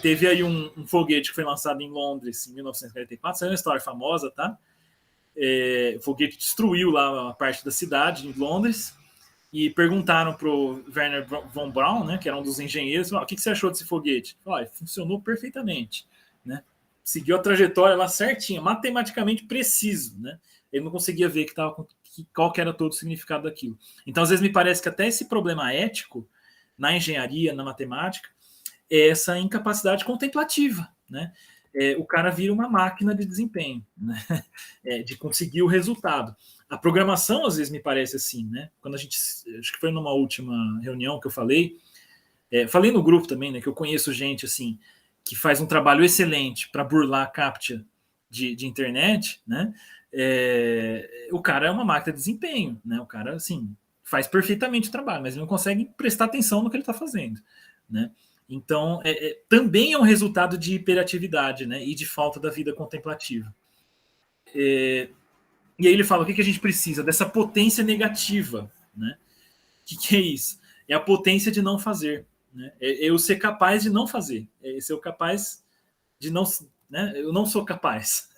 teve aí um foguete que foi lançado em Londres em 1944, essa é uma história famosa, tá? O foguete destruiu lá a parte da cidade em Londres, e perguntaram para o Werner von Braun, né, que era um dos engenheiros, o que você achou desse foguete? Funcionou perfeitamente, né? Seguiu a trajetória lá certinha, matematicamente preciso, né? Ele não conseguia ver qual que era todo o significado daquilo. Então, às vezes, me parece que até esse problema ético na engenharia, na matemática, é essa incapacidade contemplativa, né? O cara vira uma máquina de desempenho, né? De conseguir o resultado. A programação, às vezes, me parece assim, né? Quando acho que foi numa última reunião que eu falei no grupo também, né? Que eu conheço gente, assim, que faz um trabalho excelente para burlar a CAPTCHA de internet, né? O cara é uma máquina de desempenho, né? O cara, assim, faz perfeitamente o trabalho, mas ele não consegue prestar atenção no que ele está fazendo, né? Então, também é um resultado de hiperatividade, né? E de falta da vida contemplativa. E aí ele fala, o que a gente precisa? Dessa potência negativa, né? O que é isso? É a potência de não fazer, né? Eu ser capaz de não fazer, ser capaz de não, né? Eu não sou capaz.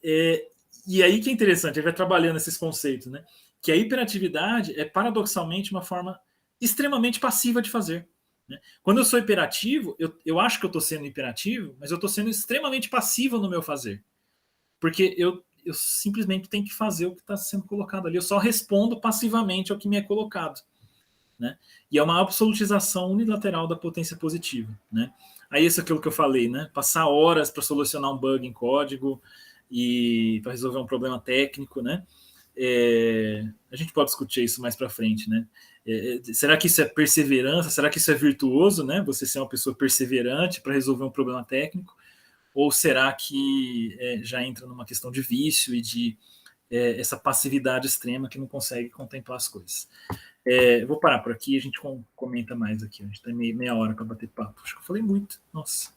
E aí que é interessante, ele vai trabalhando esses conceitos, né? Que a hiperatividade é paradoxalmente uma forma extremamente passiva de fazer, né? Quando eu sou hiperativo, eu acho que eu estou sendo hiperativo, mas eu estou sendo extremamente passivo no meu fazer, porque eu simplesmente tenho que fazer o que está sendo colocado ali. Eu só respondo passivamente ao que me é colocado, né? E é uma absolutização unilateral da potência positiva, né? Aí isso é aquilo que eu falei, né? Passar horas para solucionar um bug em código e para resolver um problema técnico, né? A gente pode discutir isso mais para frente, né? Será que isso é perseverança? Será que isso é virtuoso, né? Você ser uma pessoa perseverante para resolver um problema técnico? ou será que já entra numa questão de vício e de essa passividade extrema que não consegue contemplar as coisas? Eu vou parar por aqui e a gente comenta mais aqui. A gente tem meia hora para bater papo. Acho que eu falei muito. Nossa.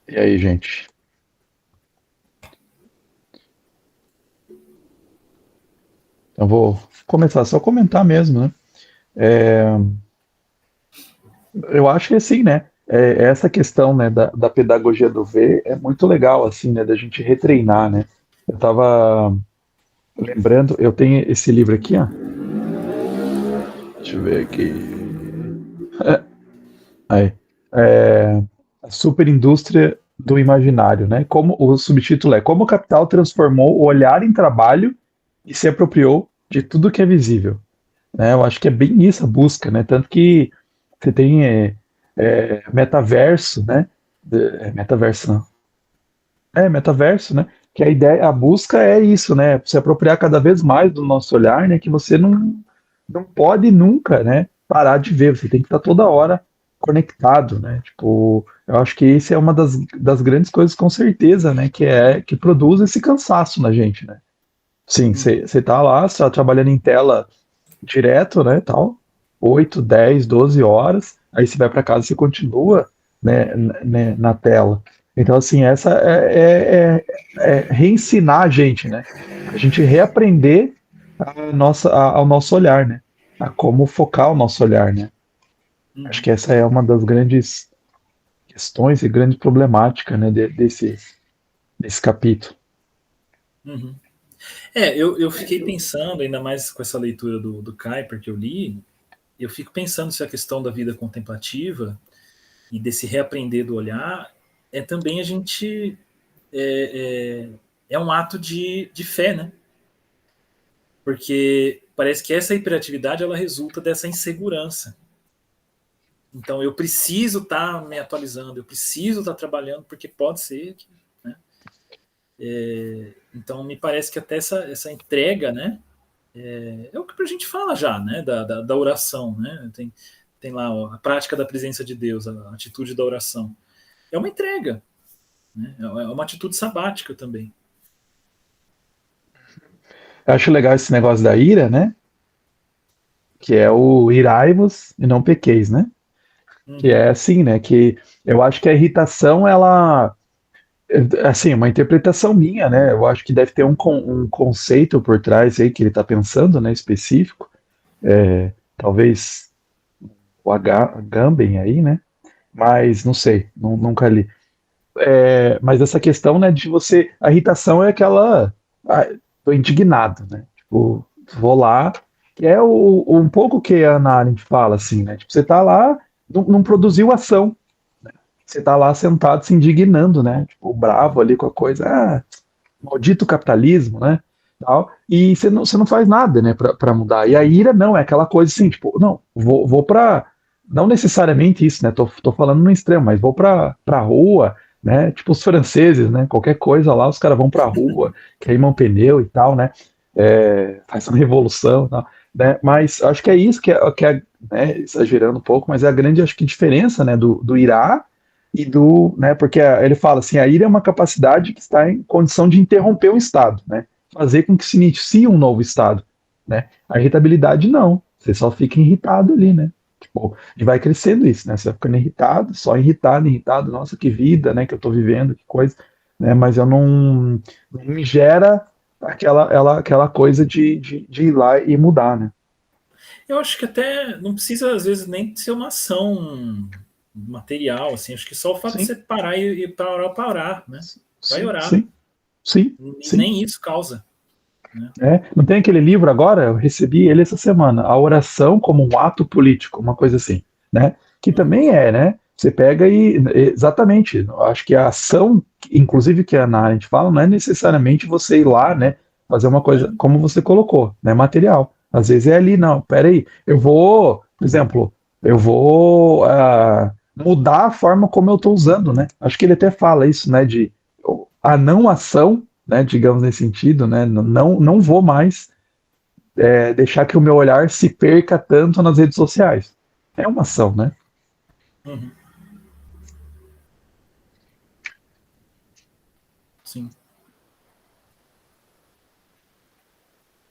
E aí, gente? Então vou começar só a comentar mesmo, né? Eu acho que assim, né? Essa questão, né, da pedagogia do ver é muito legal, assim, né? Da gente retreinar, né? Eu tava lembrando, eu tenho esse livro aqui, ó. Deixa eu ver aqui. Aí. A superindústria do imaginário, né? Como o subtítulo é Como o capital transformou o olhar em trabalho e se apropriou de tudo que é visível. Né? Eu acho que é bem isso a busca, né? Tanto que você tem metaverso, né? Metaverso não. Metaverso, né? Que a ideia, a busca é isso, né? Se apropriar cada vez mais do nosso olhar, né? Que você não pode nunca, né? Parar de ver. Você tem que estar toda hora conectado, né? Tipo, eu acho que isso é uma das grandes coisas, com certeza, né? Que produz esse cansaço na gente, né? Sim, você tá lá, você tá trabalhando em tela direto, né, tal, 8, 10, 12 horas, aí você vai para casa e você continua, né, na tela. Então, assim, essa é reensinar a gente, né, a gente reaprender ao nosso olhar, né, a como focar o nosso olhar, né. Acho que essa é uma das grandes questões e grande problemática, né, desse capítulo. Uhum. Eu fiquei pensando, ainda mais com essa leitura do Kuyper que eu li, eu fico pensando se a questão da vida contemplativa e desse reaprender do olhar também a gente é um ato de fé, né? Porque parece que essa hiperatividade ela resulta dessa insegurança. Então eu preciso estar me atualizando, eu preciso estar trabalhando, porque pode ser que, né? Então me parece que até essa entrega, né? É o que a gente fala já, né? Da oração, né? Tem lá a prática da presença de Deus, a atitude da oração. É uma entrega, né? É uma atitude sabática também. Eu acho legal esse negócio da ira, né? Que é o irai-vos e não pequeis, né? Que é assim, né? Que eu acho que a irritação, ela, assim, uma interpretação minha, né? Eu acho que deve ter um conceito por trás aí que ele está pensando, né? Específico. Talvez o Agamben aí, né? Mas não sei, nunca li. Mas essa questão, né? De você, a irritação é aquela, tô indignado, né? Tipo, vou lá, que é um pouco que a Ana Arendt fala, assim, né? Tipo, você tá lá, não produziu ação. Você tá lá sentado se indignando, né? Tipo, bravo ali com a coisa, maldito capitalismo, né? Tal, e você não faz nada, né, pra mudar. E a ira não, é aquela coisa assim, tipo, não, vou pra. Não necessariamente isso, né? Tô falando no extremo, mas vou pra rua, né? Tipo os franceses, né? Qualquer coisa lá, os caras vão pra rua, queimam pneu e tal, né? Faz uma revolução e tal, né? Mas acho que é isso que é, né, exagerando um pouco, mas é a grande, acho que, diferença, né, do irá e né, porque ele fala assim, a ira é uma capacidade que está em condição de interromper um estado, né, fazer com que se inicie um novo estado, né, a irritabilidade não, você só fica irritado ali, né, tipo, e vai crescendo isso, né, você vai ficando irritado, só irritado, nossa, que vida, né, que eu tô vivendo, que coisa, né, mas eu não me gera aquela coisa de ir lá e mudar, né. Eu acho que até não precisa, às vezes, nem ser uma ação material, assim. Acho que só o fato de Sim, você parar e parar, né? Vai sim, orar. sim, sim, E sim. nem isso causa, né? Não tem aquele livro agora? Eu recebi ele essa semana, A Oração como um Ato Político, uma coisa assim, né? Que também né? Você pega exatamente, eu acho que a ação, inclusive que a Ana Arendt fala, não é necessariamente você ir lá, né? Fazer uma coisa, como você colocou, né? Material. Às vezes é ali, não, peraí, por exemplo, eu vou mudar a forma como eu estou usando, né? Acho que ele até fala isso, né? a não ação, né, digamos nesse sentido, né, não vou mais deixar que o meu olhar se perca tanto nas redes sociais. É uma ação, né? Uhum. Sim.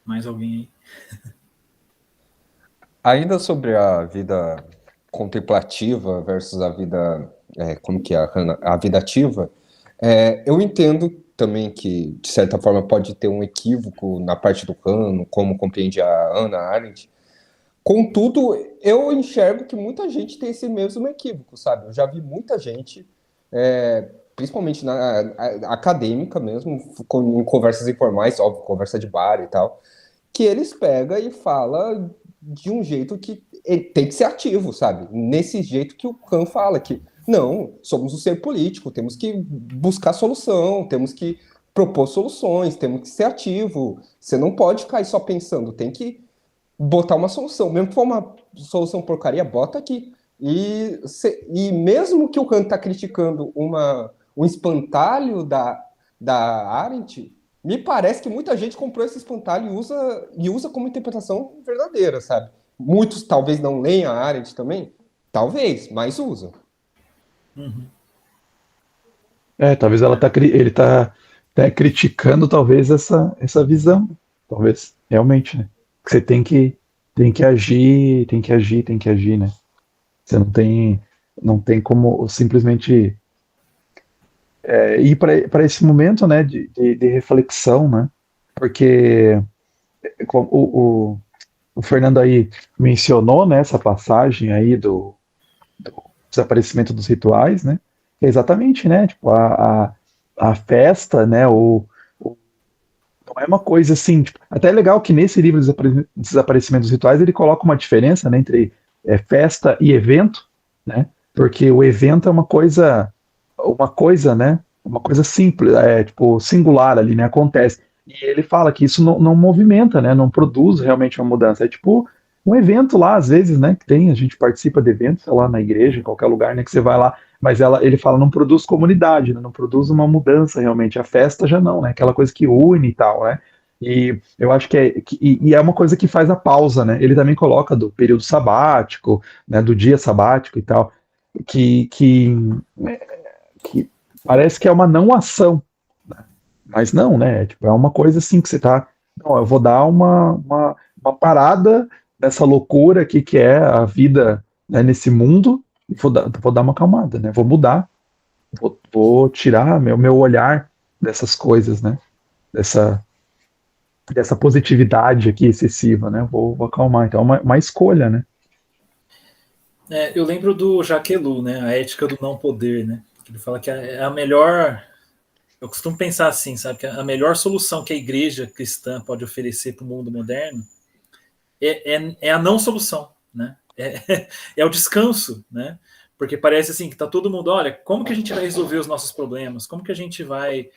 Mais alguém aí? Ainda sobre a vida contemplativa versus a vida, como que é, a vida ativa, eu entendo também que, de certa forma, pode ter um equívoco na parte do Kant, como compreende a Hannah Arendt. Contudo, eu enxergo que muita gente tem esse mesmo equívoco, sabe? Eu já vi muita gente, principalmente acadêmica mesmo, em conversas informais, óbvio, conversa de bar e tal, que eles pegam e falam de um jeito que tem que ser ativo, sabe? Nesse jeito que o Kant fala, que não, somos um ser político, temos que buscar solução, temos que propor soluções, temos que ser ativo. Você não pode ficar só pensando, tem que botar uma solução. Mesmo que for uma solução porcaria, bota aqui. E mesmo que o Kant está criticando um espantalho da Arendt, me parece que muita gente comprou esse espantalho e usa como interpretação verdadeira, sabe? Muitos talvez não leiam a Arendt também, talvez, mas usam. Uhum. Talvez ele tá criticando talvez essa visão, talvez, realmente, né? Você tem que agir, tem que agir, tem que agir, né? Você não tem como simplesmente ir para esse momento, né, de reflexão, né? Porque como o Fernando aí mencionou, né, essa passagem aí do desaparecimento dos rituais, né? É exatamente, né? Tipo, a festa, né? Não é uma coisa assim. Tipo, até é legal que nesse livro Desaparecimento dos Rituais ele coloca uma diferença, né, entre festa e evento, né? Porque o evento é uma coisa, né? Uma coisa simples, tipo singular ali, né? Acontece. E ele fala que isso não movimenta, né? Não produz realmente uma mudança. É tipo um evento lá, às vezes, né? Que tem, a gente participa de eventos, sei lá, na igreja, em qualquer lugar, né? Que você vai lá, mas ele fala, não produz comunidade, né, não produz uma mudança realmente. A festa já não, né? Aquela coisa que une e tal, né? E eu acho e é uma coisa que faz a pausa, né? Ele também coloca do período sabático, né? Do dia sabático e tal, que, que, que parece que é uma não ação, mas não, né? Tipo, é uma coisa assim que você tá. Não, eu vou dar uma parada nessa loucura aqui que é a vida, né, nesse mundo, e vou dar uma acalmada, né? Vou mudar, vou tirar meu olhar dessas coisas, né? Dessa, dessa positividade aqui excessiva, né? Vou acalmar. Então é uma escolha, né? Eu lembro do Jacques Ellul, né? A ética do não poder, né? Ele fala que é a melhor. Eu costumo pensar assim, sabe? Que a melhor solução que a igreja cristã pode oferecer para o mundo moderno é a não solução, né? É o descanso, né? Porque parece assim que tá todo mundo, olha, como que a gente vai resolver os nossos problemas? Como que a gente vai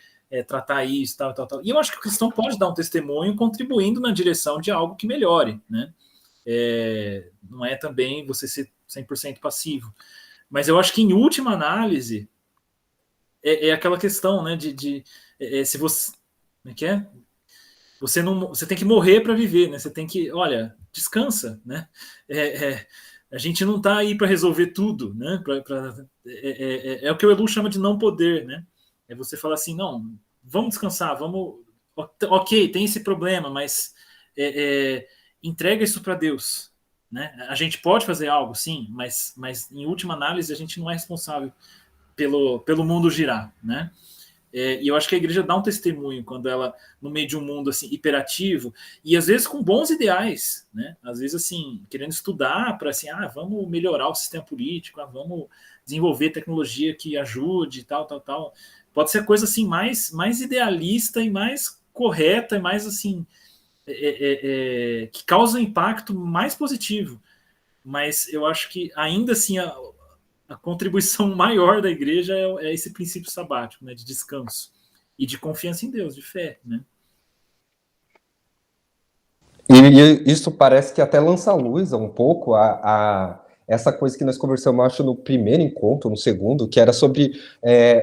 tratar isso, tal, tal, tal. E eu acho que o cristão pode dar um testemunho contribuindo na direção de algo que melhore, né? Não é também você ser 100% passivo. Mas eu acho que, em última análise, é aquela questão, né, se você... Como é que é? Você tem que morrer para viver, né? Você tem que, olha, descansa, né? A gente não está aí para resolver tudo, né? É o que o Elu chama de não poder, né? É você falar assim, não, vamos descansar, vamos, ok, tem esse problema, mas entrega isso para Deus, né? A gente pode fazer algo, sim, mas em última análise a gente não é responsável pelo mundo girar, né? E eu acho que a igreja dá um testemunho quando ela, no meio de um mundo assim hiperativo, e às vezes com bons ideais, né? Às vezes assim, querendo estudar para assim, vamos melhorar o sistema político, vamos desenvolver tecnologia que ajude, tal, tal, tal. Pode ser a coisa assim mais idealista e mais correta e mais assim que causa um impacto mais positivo. Mas eu acho que ainda assim a contribuição maior da igreja é esse princípio sabático, né, de descanso e de confiança em Deus, de fé, né? E isso parece que até lança luz um pouco essa coisa que nós conversamos, acho, no primeiro encontro, no segundo, que era sobre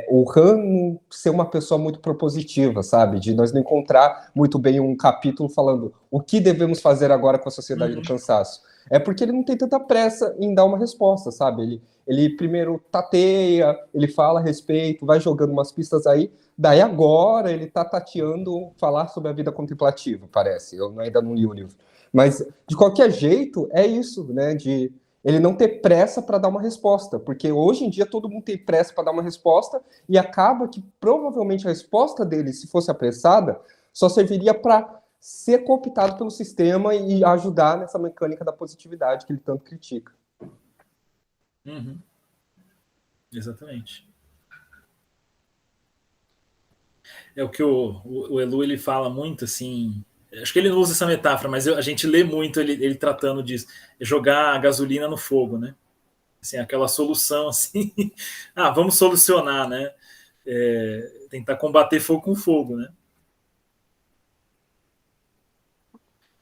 o Han ser uma pessoa muito propositiva, sabe? De nós não encontrar muito bem um capítulo falando o que devemos fazer agora com a sociedade do cansaço. É porque ele não tem tanta pressa em dar uma resposta, sabe? Ele primeiro tateia, ele fala a respeito, vai jogando umas pistas aí, daí agora ele tá tateando falar sobre a vida contemplativa, parece. Eu ainda não li o livro. Mas, de qualquer jeito, é isso, né? De ele não ter pressa para dar uma resposta, porque hoje em dia todo mundo tem pressa para dar uma resposta e acaba que provavelmente a resposta dele, se fosse apressada, só serviria para ser cooptado pelo sistema e ajudar nessa mecânica da positividade que ele tanto critica. Uhum. Exatamente. É o que o Elu ele fala muito, assim. Acho que ele não usa essa metáfora, mas a gente lê muito ele tratando disso. É jogar a gasolina no fogo, né? Assim, aquela solução, assim. Vamos solucionar, né? Tentar combater fogo com fogo, né?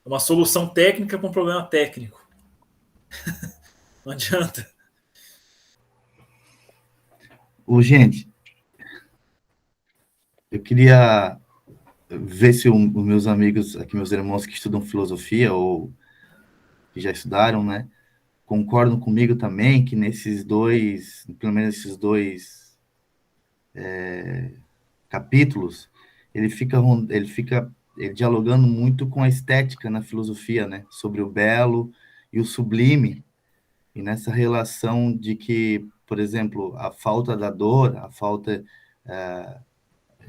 Uma solução técnica para um problema técnico. Não adianta. Gente, eu queria ver se os meus amigos aqui, meus irmãos que estudam filosofia ou que já estudaram, né, concordam comigo também que nesses dois, pelo menos esses dois capítulos, ele fica dialogando muito com a estética na filosofia, né, sobre o belo e o sublime, e nessa relação de que, por exemplo, a falta da dor, a falta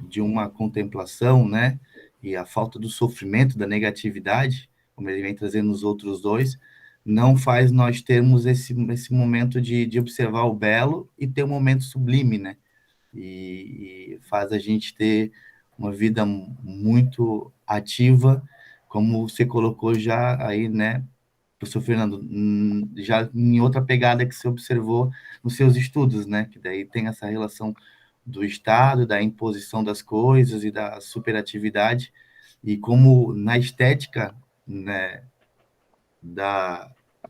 de uma contemplação, né, e a falta do sofrimento, da negatividade, como ele vem trazendo nos outros dois, não faz nós termos esse momento de observar o belo e ter um momento sublime, né? E faz a gente ter uma vida muito ativa, como você colocou já aí, né, professor Fernando, já em outra pegada que você observou nos seus estudos, né? Que daí tem essa relação do Estado, da imposição das coisas e da superatividade, e como na estética, né,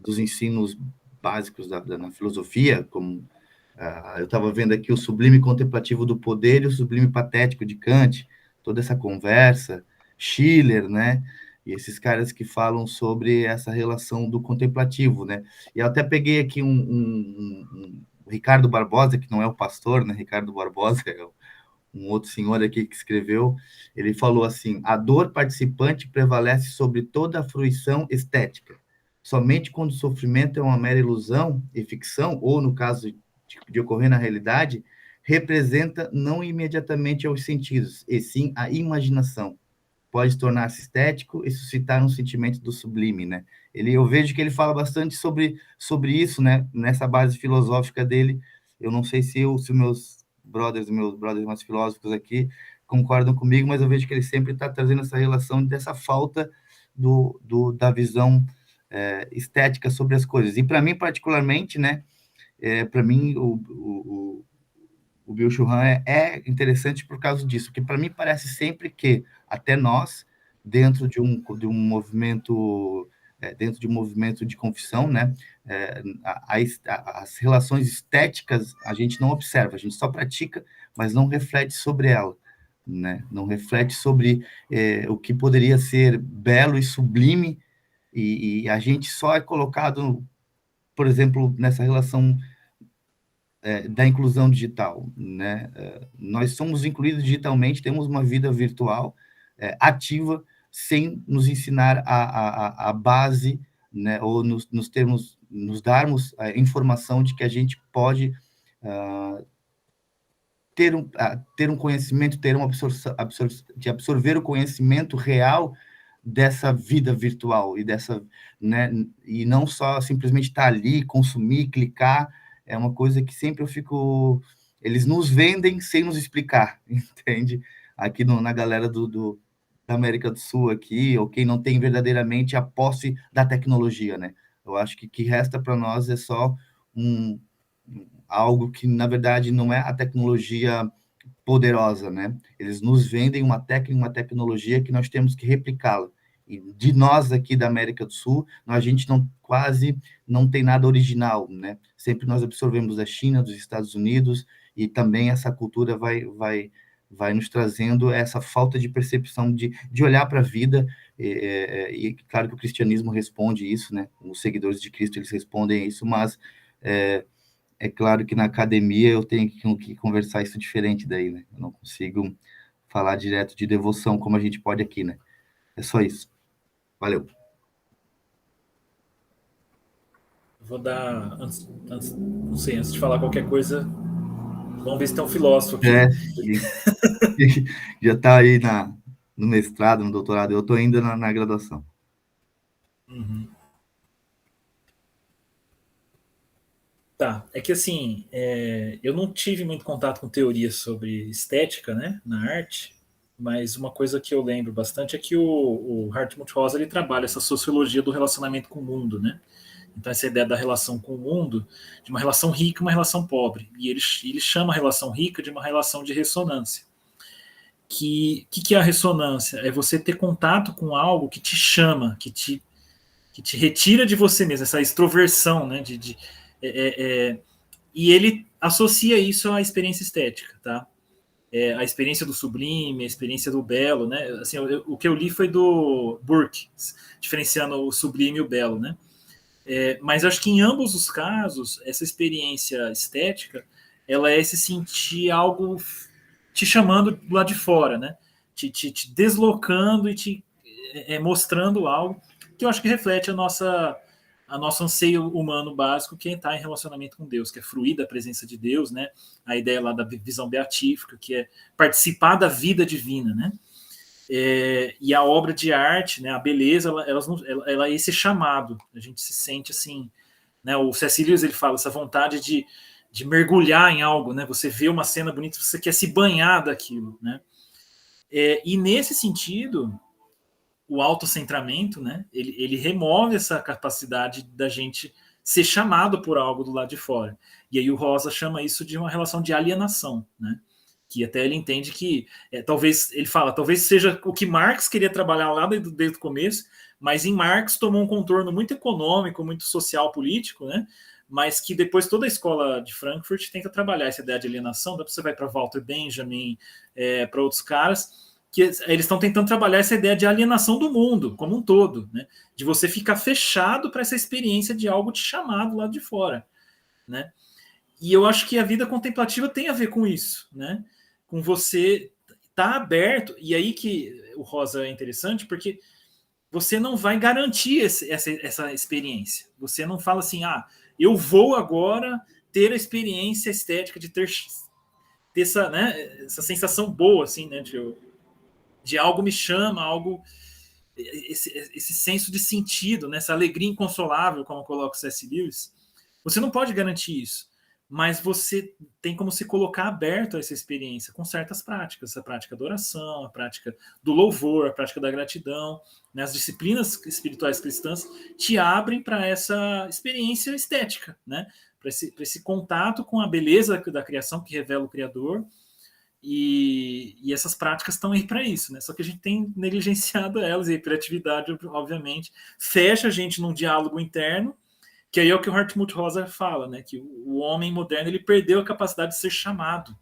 dos ensinos básicos na filosofia, como eu estava vendo aqui o sublime contemplativo do poder e o sublime patético de Kant, toda essa conversa, Schiller, né? E esses caras que falam sobre essa relação do contemplativo, né? E eu até peguei aqui um Ricardo Barbosa, que não é o pastor, né? Ricardo Barbosa é um outro senhor aqui que escreveu, ele falou assim: a dor participante prevalece sobre toda a fruição estética. Somente quando o sofrimento é uma mera ilusão e ficção, ou no caso de ocorrer na realidade, representa não imediatamente aos sentidos, e sim a imaginação. Pode tornar-se estético e suscitar um sentimento do sublime, né? Eu vejo que ele fala bastante sobre isso, né? Nessa base filosófica dele. Eu não sei se meus brothers mais filósofos aqui concordam comigo, mas eu vejo que ele sempre está trazendo essa relação dessa falta da visão estética sobre as coisas. E para mim, particularmente, né? Para mim, o Byung-Chul Han é interessante por causa disso, porque para mim parece sempre que até nós, dentro de um movimento de confissão, né, as relações estéticas a gente não observa, a gente só pratica, mas não reflete sobre ela, né? Não reflete sobre o que poderia ser belo e sublime, e a gente só é colocado, por exemplo, nessa relação da inclusão digital, né? Nós somos incluídos digitalmente, temos uma vida virtual ativa, sem nos ensinar a base, né? Ou nos darmos a informação de que a gente pode ter um conhecimento, ter uma de absorver o conhecimento real dessa vida virtual e né? E não só simplesmente estar ali, consumir, clicar. É uma coisa que sempre eu fico... Eles nos vendem sem nos explicar, entende? Aqui na galera da América do Sul, aqui, ou quem não tem verdadeiramente a posse da tecnologia, né? Eu acho que o que resta para nós é só algo que, na verdade, não é a tecnologia poderosa, né? Eles nos vendem uma técnica, uma tecnologia que nós temos que replicá-la. de nós aqui da América do Sul, a gente quase não tem nada original, né? Sempre nós absorvemos da China, dos Estados Unidos, e também essa cultura vai nos trazendo essa falta de percepção de olhar para a vida, e claro que o cristianismo responde isso, né? Os seguidores de Cristo, eles respondem isso, mas é claro que na academia eu tenho que conversar isso diferente daí, né? Eu não consigo falar direto de devoção como a gente pode aqui, né? É só isso. Valeu. Vou dar, não sei, antes de falar qualquer coisa, vamos ver se tem um filósofo aqui. Já está aí no mestrado, no doutorado, eu estou ainda na graduação. Uhum. Tá, é que assim, eu não tive muito contato com teorias sobre estética, né, na arte, mas uma coisa que eu lembro bastante é que o Hartmut Rosa, ele trabalha essa sociologia do relacionamento com o mundo, né? Então essa ideia da relação com o mundo, de uma relação rica e uma relação pobre, e ele chama a relação rica de uma relação de ressonância. Que é a ressonância? É você ter contato com algo que te chama, que te retira de você mesmo, essa extroversão, né, e ele associa isso à experiência estética, tá? A experiência do sublime, a experiência do belo, né? Assim, o que eu li foi do Burke, diferenciando o sublime e o belo, né? Mas acho que em ambos os casos, essa experiência estética, ela é se sentir algo te chamando do lado de fora, né? Te deslocando e te mostrando algo que eu acho que reflete a nosso anseio humano básico, que é estar em relacionamento com Deus, que é fruir da presença de Deus, né? A ideia lá da visão beatífica, que é participar da vida divina, né? E a obra de arte, né, a beleza, ela é esse chamado. A gente se sente assim, né? O C.S. Lewis, ele fala essa vontade de mergulhar em algo, né? Você vê uma cena bonita, você quer se banhar daquilo, né? E nesse sentido, o autocentramento, né? Ele remove essa capacidade da gente ser chamado por algo do lado de fora. E aí o Rosa chama isso de uma relação de alienação, né? Que até ele entende que talvez, ele fala, talvez seja o que Marx queria trabalhar lá desde o começo, mas em Marx tomou um contorno muito econômico, muito social, político, né? Mas que depois toda a escola de Frankfurt tenta trabalhar essa ideia de alienação. Daí você vai para Walter Benjamin, para outros caras, que eles estão tentando trabalhar essa ideia de alienação do mundo como um todo, né? De você ficar fechado para essa experiência de algo te chamado lá de fora, né? E eu acho que a vida contemplativa tem a ver com isso, né? Com você estar aberto, e aí que o Rosa é interessante, porque você não vai garantir essa experiência. Você não fala assim, eu vou agora ter a experiência estética de ter essa, né, essa sensação boa, assim, né, de algo me chama, algo, esse senso de sentido, né, essa alegria inconsolável, como coloca o C.S. Lewis. Você não pode garantir isso, mas você tem como se colocar aberto a essa experiência com certas práticas, a prática da oração, a prática do louvor, a prática da gratidão, né? As disciplinas espirituais cristãs te abrem para essa experiência estética, né? Para esse contato com a beleza da criação que revela o Criador, e essas práticas estão aí para isso, né? Só que a gente tem negligenciado elas, e a hiperatividade, obviamente, fecha a gente num diálogo interno, que aí é o que o Hartmut Rosa fala, né? Que o homem moderno, ele perdeu a capacidade de ser chamado,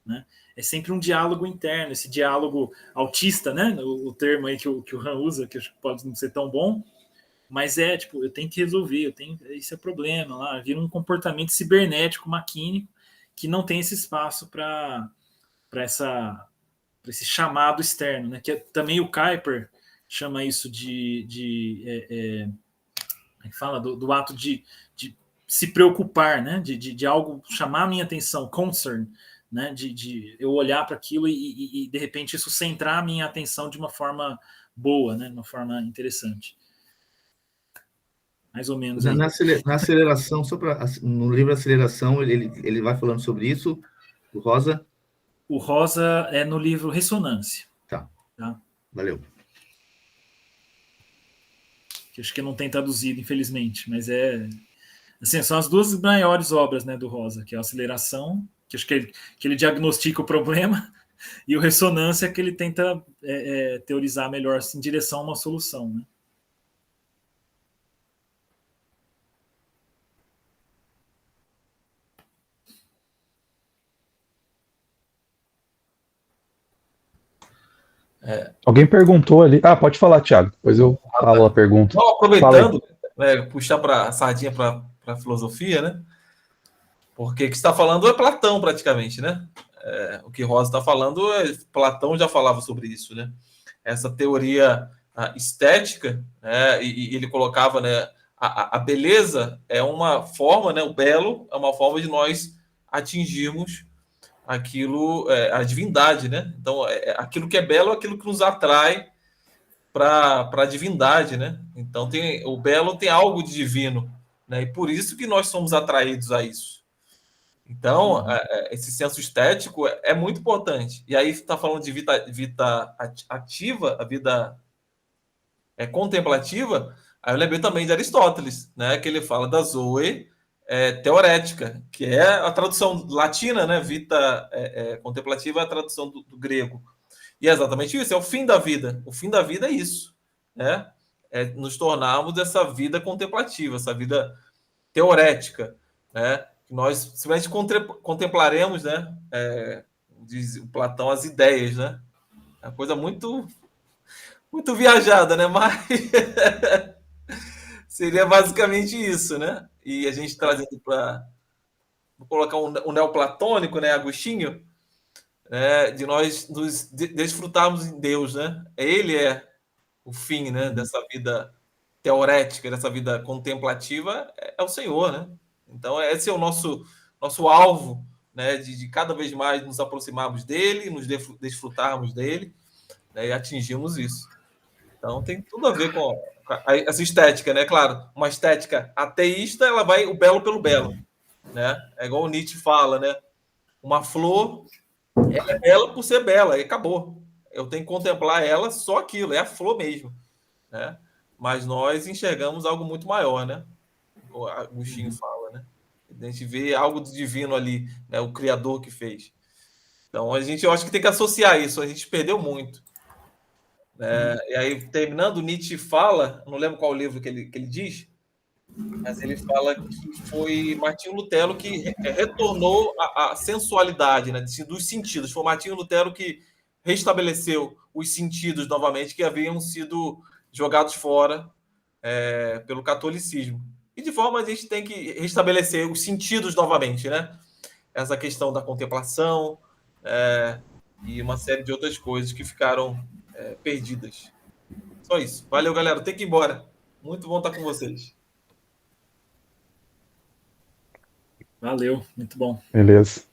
né? É sempre um diálogo interno, esse diálogo autista, né? O termo aí que o Han usa, que acho que pode não ser tão bom, mas tipo, eu tenho que resolver, esse é o problema lá, vira um comportamento cibernético, maquínico, que não tem esse espaço para esse chamado externo, né? Que também o Kuyper chama isso fala do ato de se preocupar, né? De algo chamar a minha atenção, concern, né? De eu olhar para aquilo e de repente isso centrar a minha atenção de uma forma boa, né? De uma forma interessante. Mais ou menos. Na aceleração, no livro Aceleração, ele vai falando sobre isso, o Rosa? O Rosa é no livro Ressonância. Tá. Valeu. Que acho que não tem traduzido, infelizmente, mas assim, são as duas maiores obras, né, do Rosa, que é a Aceleração, que acho que ele diagnostica o problema, E o ressonância é que ele tenta teorizar melhor assim, em direção a uma solução, né? Alguém perguntou ali. Ah, pode falar, Thiago. Depois eu falo a pergunta. Então, aproveitando, né, puxar a sardinha para a filosofia, né? Porque o que está falando é Platão, praticamente, né? O que Rosa está falando, Platão já falava sobre isso, né? Essa teoria estética, né? E ele colocava, né? A beleza é uma forma, né? O belo é uma forma de nós atingirmos aquilo, a divindade, né? Então, aquilo que é belo é aquilo que nos atrai para a divindade, né? Então, o belo tem algo de divino, né? E por isso que nós somos atraídos a isso. Então, esse senso estético é muito importante. E aí está falando de vida ativa, a vida contemplativa. Aí eu lembrei também de Aristóteles, né? Que ele fala da zoe teorética, que é a tradução latina, né? Vita contemplativa é a tradução do grego. E é exatamente isso, é o fim da vida. O fim da vida é isso, né? É nos tornarmos essa vida contemplativa, essa vida teorética, né? Que nós simplesmente contemplaremos, né? Diz o Platão, as ideias, né? É uma coisa muito, muito viajada, né? Mas seria basicamente isso, né? E a gente trazendo para colocar um neoplatônico, né? Agostinho, de nós nos desfrutarmos em Deus, né? Ele é o fim, né? Dessa vida teorética, dessa vida contemplativa, é o Senhor, né? Então, esse é o nosso alvo, né? De cada vez mais nos aproximarmos dele, nos desfrutarmos dele, né? E atingirmos isso. Então, tem tudo a ver com essa estética, né? Claro, uma estética ateísta, ela vai o belo pelo belo, né? É igual o Nietzsche fala, né? Uma flor, ela é bela por ser bela, e acabou. Eu tenho que contemplar ela só aquilo, é a flor mesmo, né? Mas nós enxergamos algo muito maior, né? O Agostinho fala, né? A gente vê algo divino ali, né? O Criador que fez. Então, eu acho que tem que associar isso. A gente perdeu muito. E aí, terminando, Nietzsche fala, não lembro qual livro que ele diz, mas ele fala que foi Martinho Lutero que retornou a sensualidade, né? Dos sentidos. Foi Martinho Lutero que restabeleceu os sentidos novamente que haviam sido jogados fora pelo catolicismo. E de forma a gente tem que restabelecer os sentidos novamente, né? Essa questão da contemplação e uma série de outras coisas que ficaram perdidas. Só isso. Valeu, galera. Tem que ir embora. Muito bom estar com vocês. Valeu, muito bom. Beleza.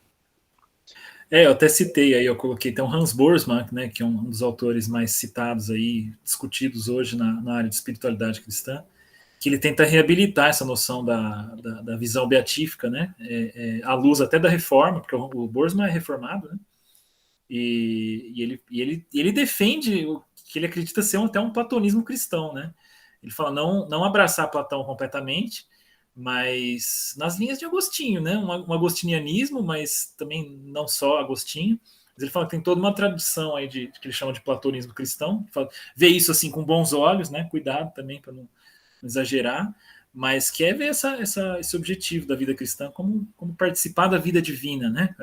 Eu até citei aí, eu coloquei, tem o Hans Boersma, né, que é um dos autores mais citados aí, discutidos hoje na área de espiritualidade cristã, que ele tenta reabilitar essa noção da visão beatífica, né, à luz até da reforma, porque o Boersma é reformado, né, e ele defende o que ele acredita ser até um platonismo cristão, né, ele fala não abraçar Platão completamente, mas nas linhas de Agostinho, né? Um agostinianismo, mas também não só Agostinho. Mas ele fala que tem toda uma tradição aí de que ele chama de platonismo cristão. Vê isso assim com bons olhos, né? Cuidado também para não exagerar, mas quer ver esse objetivo da vida cristã como participar da vida divina, né?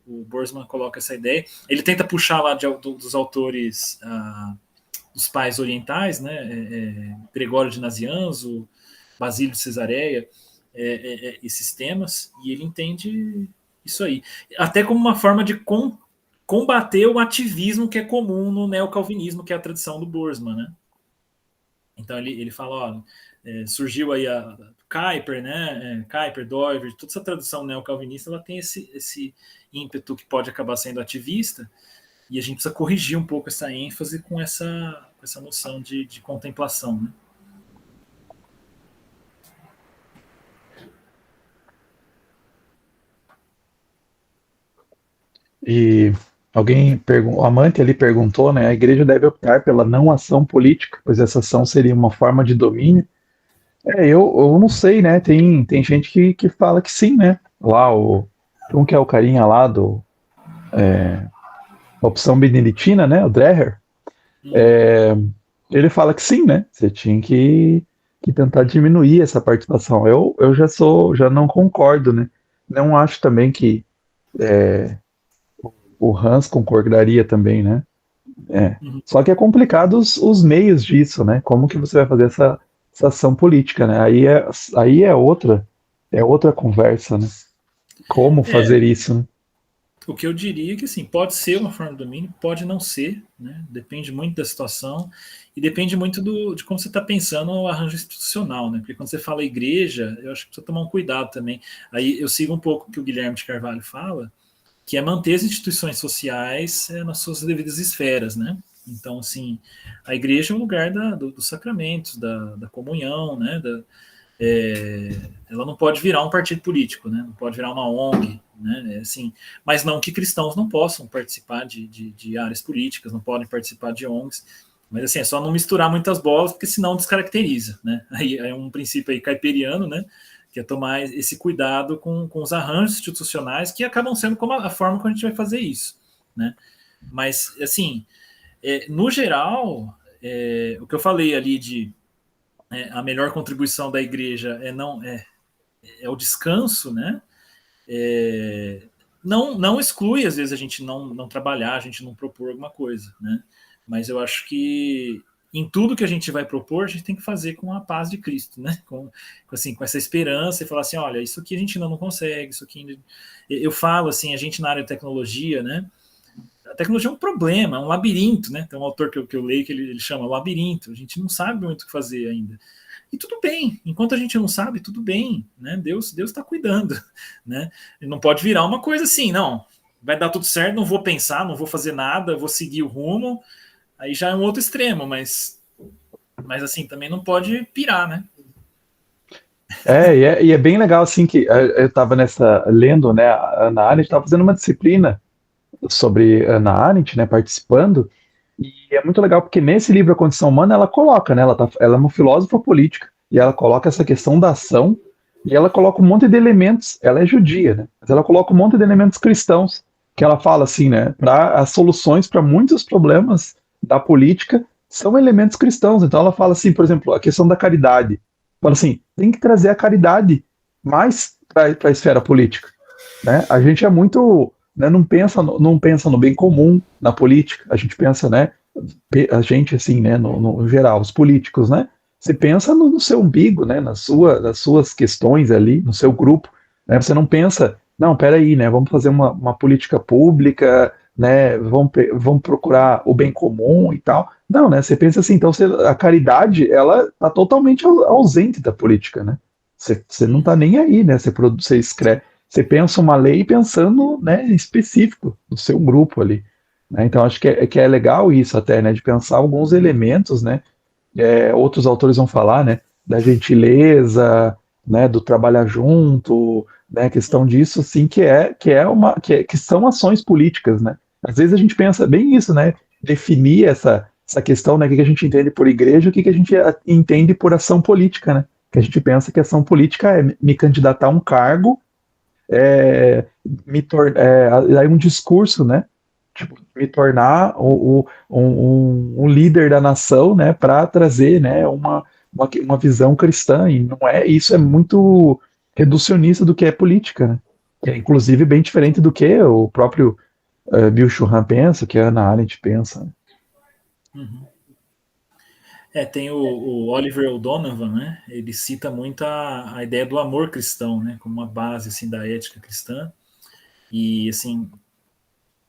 O Boersma coloca essa ideia. Ele tenta puxar lá dos autores dos pais orientais, né? Gregório de Nazianzo, Basílio de Cesareia, esses temas, e ele entende isso aí. Até como uma forma de combater o ativismo que é comum no neocalvinismo, que é a tradição do Boersma, né? Então ele fala, surgiu aí a Kuyper, né? Kuyper, Doivert, toda essa tradução neocalvinista, ela tem esse ímpeto que pode acabar sendo ativista, e a gente precisa corrigir um pouco essa ênfase com essa noção de contemplação, né? E o Amante ali perguntou, né? A igreja deve optar pela não ação política, pois essa ação seria uma forma de domínio. Eu não sei, né? Tem gente que fala que sim, né? Lá como que é o carinha lá opção beneditina, né, o Dreher, ele fala que sim, né, você tinha que tentar diminuir essa participação. Eu já não concordo, né, não acho também que o Hans concordaria também, né, Só que é complicado os meios disso, né, como que você vai fazer essa ação política, né, aí é outra conversa, né, como fazer isso, né. O que eu diria é que, assim, pode ser uma forma de domínio, pode não ser, né? Depende muito da situação e depende muito de como você está pensando o arranjo institucional, né? Porque quando você fala igreja, eu acho que precisa tomar um cuidado também. Aí eu sigo um pouco o que o Guilherme de Carvalho fala, que é manter as instituições sociais nas suas devidas esferas, né? Então, assim, a igreja é um lugar dos sacramentos, da comunhão, né? Ela não pode virar um partido político, né? Não pode virar uma ONG, né? Assim, mas não que cristãos não possam participar de áreas políticas, não podem participar de ONGs, mas assim, é só não misturar muitas bolas, porque senão descaracteriza, né? Aí é um princípio aí caipiriano, né? Que é tomar esse cuidado com os arranjos institucionais, que acabam sendo como a forma como a gente vai fazer isso, né? Mas, assim, no geral, o que eu falei ali a melhor contribuição da igreja é o descanso, né? Não exclui, às vezes, a gente não trabalhar, a gente não propor alguma coisa, né? Mas eu acho que em tudo que a gente vai propor, a gente tem que fazer com a paz de Cristo, né? Com essa esperança e falar assim, olha, isso aqui a gente ainda não consegue, isso aqui... Eu falo assim, a gente na área de tecnologia, né? A tecnologia é um problema, é um labirinto, né? Tem um autor que eu leio que ele chama labirinto, a gente não sabe muito o que fazer ainda. E tudo bem, enquanto a gente não sabe, tudo bem, né? Deus está cuidando, né? Ele não pode virar uma coisa assim, não, vai dar tudo certo, não vou pensar, não vou fazer nada, vou seguir o rumo, aí já é um outro extremo, mas assim, também não pode pirar, né? E é bem legal, assim, que eu estava lendo, né, a Hannah Arendt estava fazendo uma disciplina sobre Hannah Arendt, né, participando, e é muito legal porque nesse livro A Condição Humana ela coloca, né, ela é uma filósofa política, e ela coloca essa questão da ação, e ela coloca um monte de elementos, ela é judia, né, mas ela coloca um monte de elementos cristãos, que ela fala assim, né, para as soluções para muitos problemas da política são elementos cristãos. Então ela fala assim, por exemplo, a questão da caridade. Fala assim, tem que trazer a caridade mais para a esfera política, né? A gente é muito, né, não pensa no bem comum na política. A gente pensa, né, a gente assim, né, no geral, os políticos, né? Você pensa no seu umbigo, né, nas suas questões ali, no seu grupo, né? Você não pensa, não, peraí, né? Vamos fazer uma política pública, né? Vamos procurar o bem comum e tal. Não, né? Você pensa assim, então a caridade, ela está totalmente ausente da política, né? Você não está nem aí, né? Você escreve, você pensa uma lei pensando, né, em específico no seu grupo ali, né? Então acho que é legal isso até, né? De pensar alguns elementos, né? Outros autores vão falar, né? Da gentileza, né? Do trabalhar junto, né? A questão disso, assim, que são ações políticas, né? Às vezes a gente pensa bem isso, né? Definir essa questão, né? O que a gente entende por igreja, o que a gente entende por ação política, né? Que a gente pensa que ação política é me candidatar a um cargo, aí um discurso, né? Tipo, me tornar um líder da nação, né? Para trazer, né? Uma visão cristã, e não é, isso é muito reducionista do que é política, né? Que é inclusive bem diferente do que o próprio Bill Churran pensa, que a Hannah Arendt pensa. Uhum. Tem o Oliver O'Donovan, né? Ele cita muito a ideia do amor cristão, né? Como uma base assim da ética cristã. E assim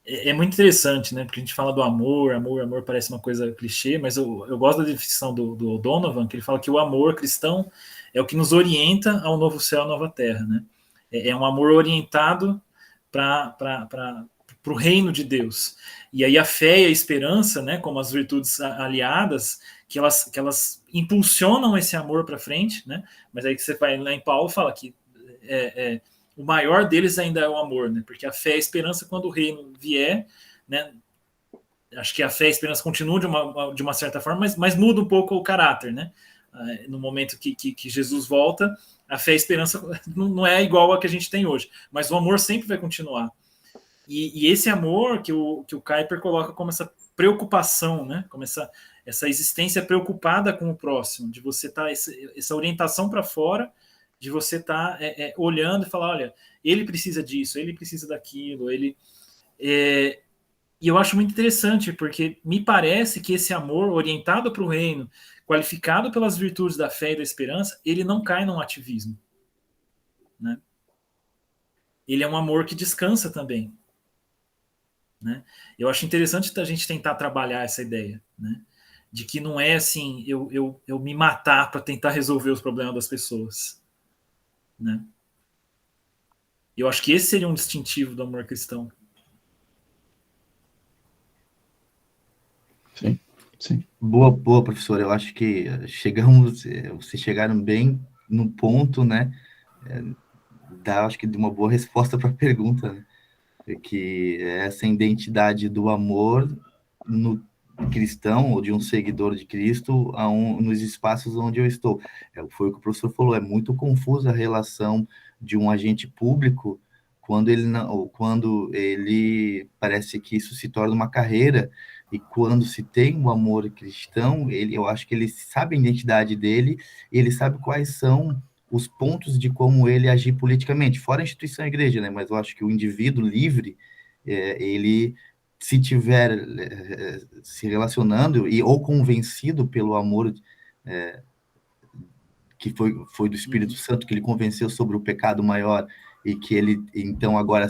é muito interessante, né? Porque a gente fala do amor parece uma coisa clichê, mas eu gosto da definição do O'Donovan, que ele fala que o amor cristão é o que nos orienta ao novo céu, à nova terra, né? É um amor orientado para o reino de Deus. E aí a fé e a esperança, né, como as virtudes aliadas, que elas impulsionam esse amor para frente, né? Mas aí que você vai lá em Paulo fala que o maior deles ainda é o amor, né? Porque a fé e a esperança, quando o reino vier, né? Acho que a fé e a esperança continuam de uma certa forma, mas muda um pouco o caráter, né? No momento que Jesus volta, a fé e a esperança não é igual a que a gente tem hoje, mas o amor sempre vai continuar. E esse amor que o Kuyper coloca como essa preocupação, né? Como essa existência preocupada com o próximo, de você estar, essa orientação para fora, de você estar olhando e falar, olha, ele precisa disso, ele precisa daquilo, e eu acho muito interessante, porque me parece que esse amor orientado para o reino, qualificado pelas virtudes da fé e da esperança, ele não cai num ativismo, né? Ele é um amor que descansa também, né? Eu acho interessante a gente tentar trabalhar essa ideia, né? De que não é assim, eu me matar para tentar resolver os problemas das pessoas, né? Eu acho que esse seria um distintivo do amor cristão. Sim, sim. Boa, professor. Eu acho que vocês chegaram bem no ponto, né? Acho que de uma boa resposta para a pergunta, né? Que essa identidade do amor no cristão ou de um seguidor de Cristo nos espaços onde eu estou. Foi o que o professor falou, é muito confusa a relação de um agente público quando ele parece que isso se torna uma carreira, e quando se tem um amor cristão, eu acho que ele sabe a identidade dele, e ele sabe quais são os pontos de como ele agir politicamente, fora a instituição a igreja, né? Mas eu acho que o indivíduo livre, ele, se tiver se relacionando ou convencido pelo amor que foi do Espírito Santo, que ele convenceu sobre o pecado maior, e que ele, então, agora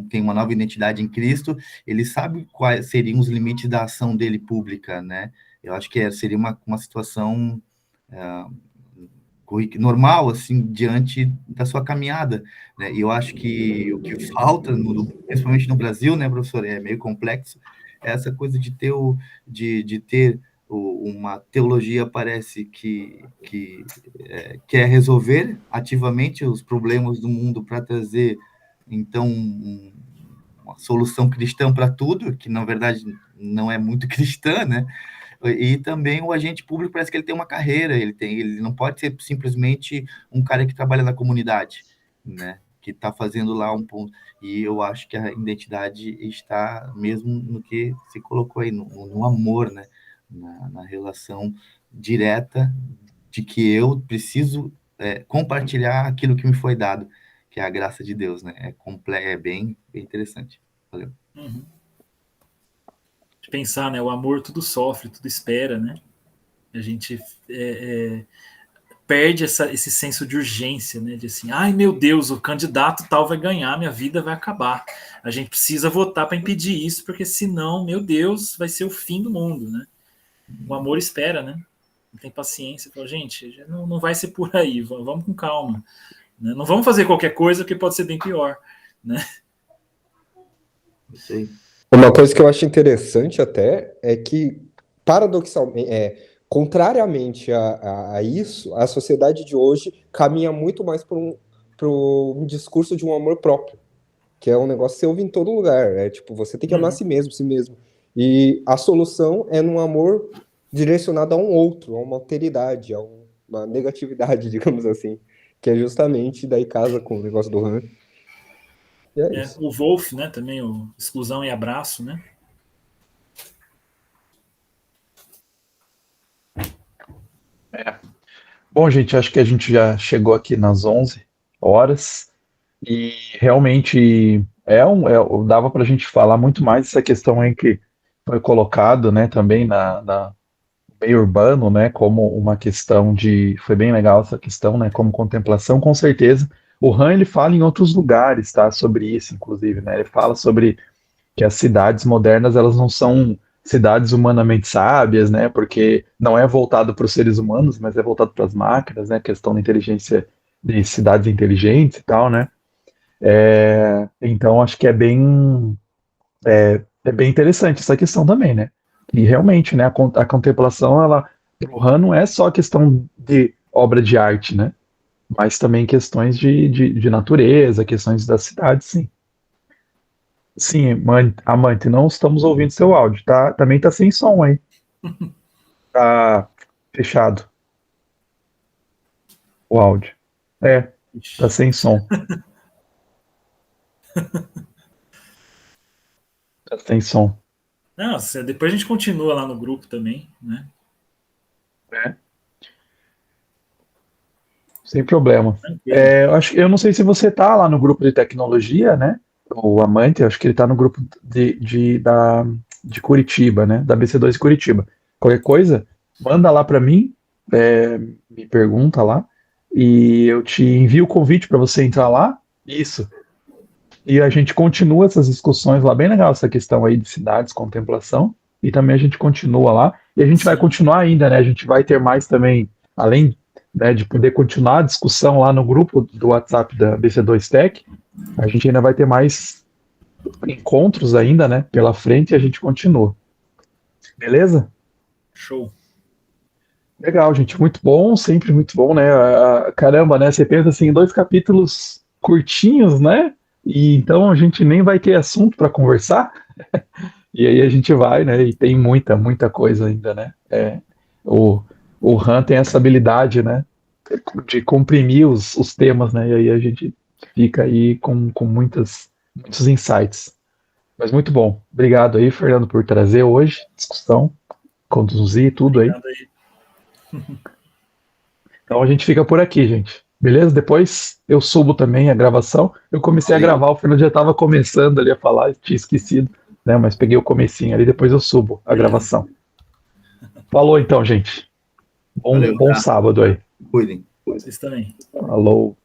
tem uma nova identidade em Cristo, ele sabe quais seriam os limites da ação dele pública, né? Eu acho que seria uma situação normal, assim, diante da sua caminhada, né? E eu acho que o que falta, principalmente no Brasil, né, professor, é meio complexo, é essa coisa de ter uma teologia, parece que quer resolver ativamente os problemas do mundo para trazer, então, uma solução cristã para tudo, que, na verdade, não é muito cristã, né? E também o agente público parece que ele tem uma carreira, ele não pode ser simplesmente um cara que trabalha na comunidade, né? Que está fazendo lá um ponto. E eu acho que a identidade está mesmo no que se colocou aí, no amor, né? Na relação direta de que eu preciso compartilhar aquilo que me foi dado, que é a graça de Deus, né? É bem interessante. Valeu. Uhum. De pensar, né? O amor tudo sofre, tudo espera, né? A gente perde esse senso de urgência, né? De assim, ai meu Deus, o candidato tal vai ganhar, minha vida vai acabar. A gente precisa votar para impedir isso, porque senão, meu Deus, vai ser o fim do mundo, né? O amor espera, né? Não tem paciência. Fala, gente, não vai ser por aí, vamos com calma. Né? Não vamos fazer qualquer coisa, porque pode ser bem pior, né? Isso aí. Uma coisa que eu acho interessante até é que, paradoxalmente, contrariamente a isso, a sociedade de hoje caminha muito mais para um discurso de um amor próprio, que é um negócio que você ouve em todo lugar. É tipo, você tem que amar si mesmo. E a solução é num amor direcionado a um outro, a uma alteridade, a uma negatividade, digamos assim, que é justamente daí casa com o negócio do Han. E é isso. O Wolff, né? Também o exclusão e abraço, né? Bom, gente, acho que a gente já chegou aqui nas 11 horas e realmente dava para a gente falar muito mais dessa questão aí que foi colocado, né, também na meio urbano, né, como uma questão foi bem legal essa questão, né, como contemplação, com certeza. O Han, ele fala em outros lugares, tá, sobre isso, inclusive, né, ele fala sobre que as cidades modernas, elas não são cidades humanamente sábias, né? Porque não é voltado para os seres humanos, mas é voltado para as máquinas, né? A questão da inteligência de cidades inteligentes e tal, né? Então acho que é bem interessante essa questão também, né? E realmente, né? A contemplação, ela, pro Han, não é só questão de obra de arte, né? Mas também questões de natureza, questões da cidade, sim. Sim, Amante, não estamos ouvindo seu áudio, tá? Também tá sem som aí. Tá fechado o áudio. Tá sem som. Tem som. Não, depois a gente continua lá no grupo também, né? Sem problema. Tranquilo. Eu não sei se você tá lá no grupo de tecnologia, né? O Amante, acho que ele tá no grupo de Curitiba, né? Da BC2 de Curitiba. Qualquer coisa, manda lá para mim, me pergunta lá, e eu te envio o convite para você entrar lá. Isso. E a gente continua essas discussões lá, bem legal essa questão aí de cidades, contemplação, e também a gente continua lá, e a gente vai continuar ainda, né? A gente vai ter mais também, além, né, de poder continuar a discussão lá no grupo do WhatsApp da BC2 Tech, a gente ainda vai ter mais encontros ainda, né, pela frente, e a gente continua. Beleza? Show. Legal, gente, muito bom, sempre muito bom, né? Caramba, né? Você pensa assim, em 2 capítulos curtinhos, né? E então a gente nem vai ter assunto para conversar. E aí a gente vai, né? E tem muita coisa ainda, né? O Han tem essa habilidade, né? De comprimir os temas, né? E aí a gente fica aí com muitos insights. Mas muito bom. Obrigado aí, Fernando, por trazer hoje discussão, conduzir tudo aí. Obrigado aí. Então a gente fica por aqui, gente. Beleza? Depois eu subo também a gravação. Eu comecei a gravar, o Fernando já estava começando ali a falar, tinha esquecido, né? Mas peguei o comecinho ali, depois eu subo a gravação. Falou então, gente. Bom sábado aí. Cuidem. Vocês também. Falou.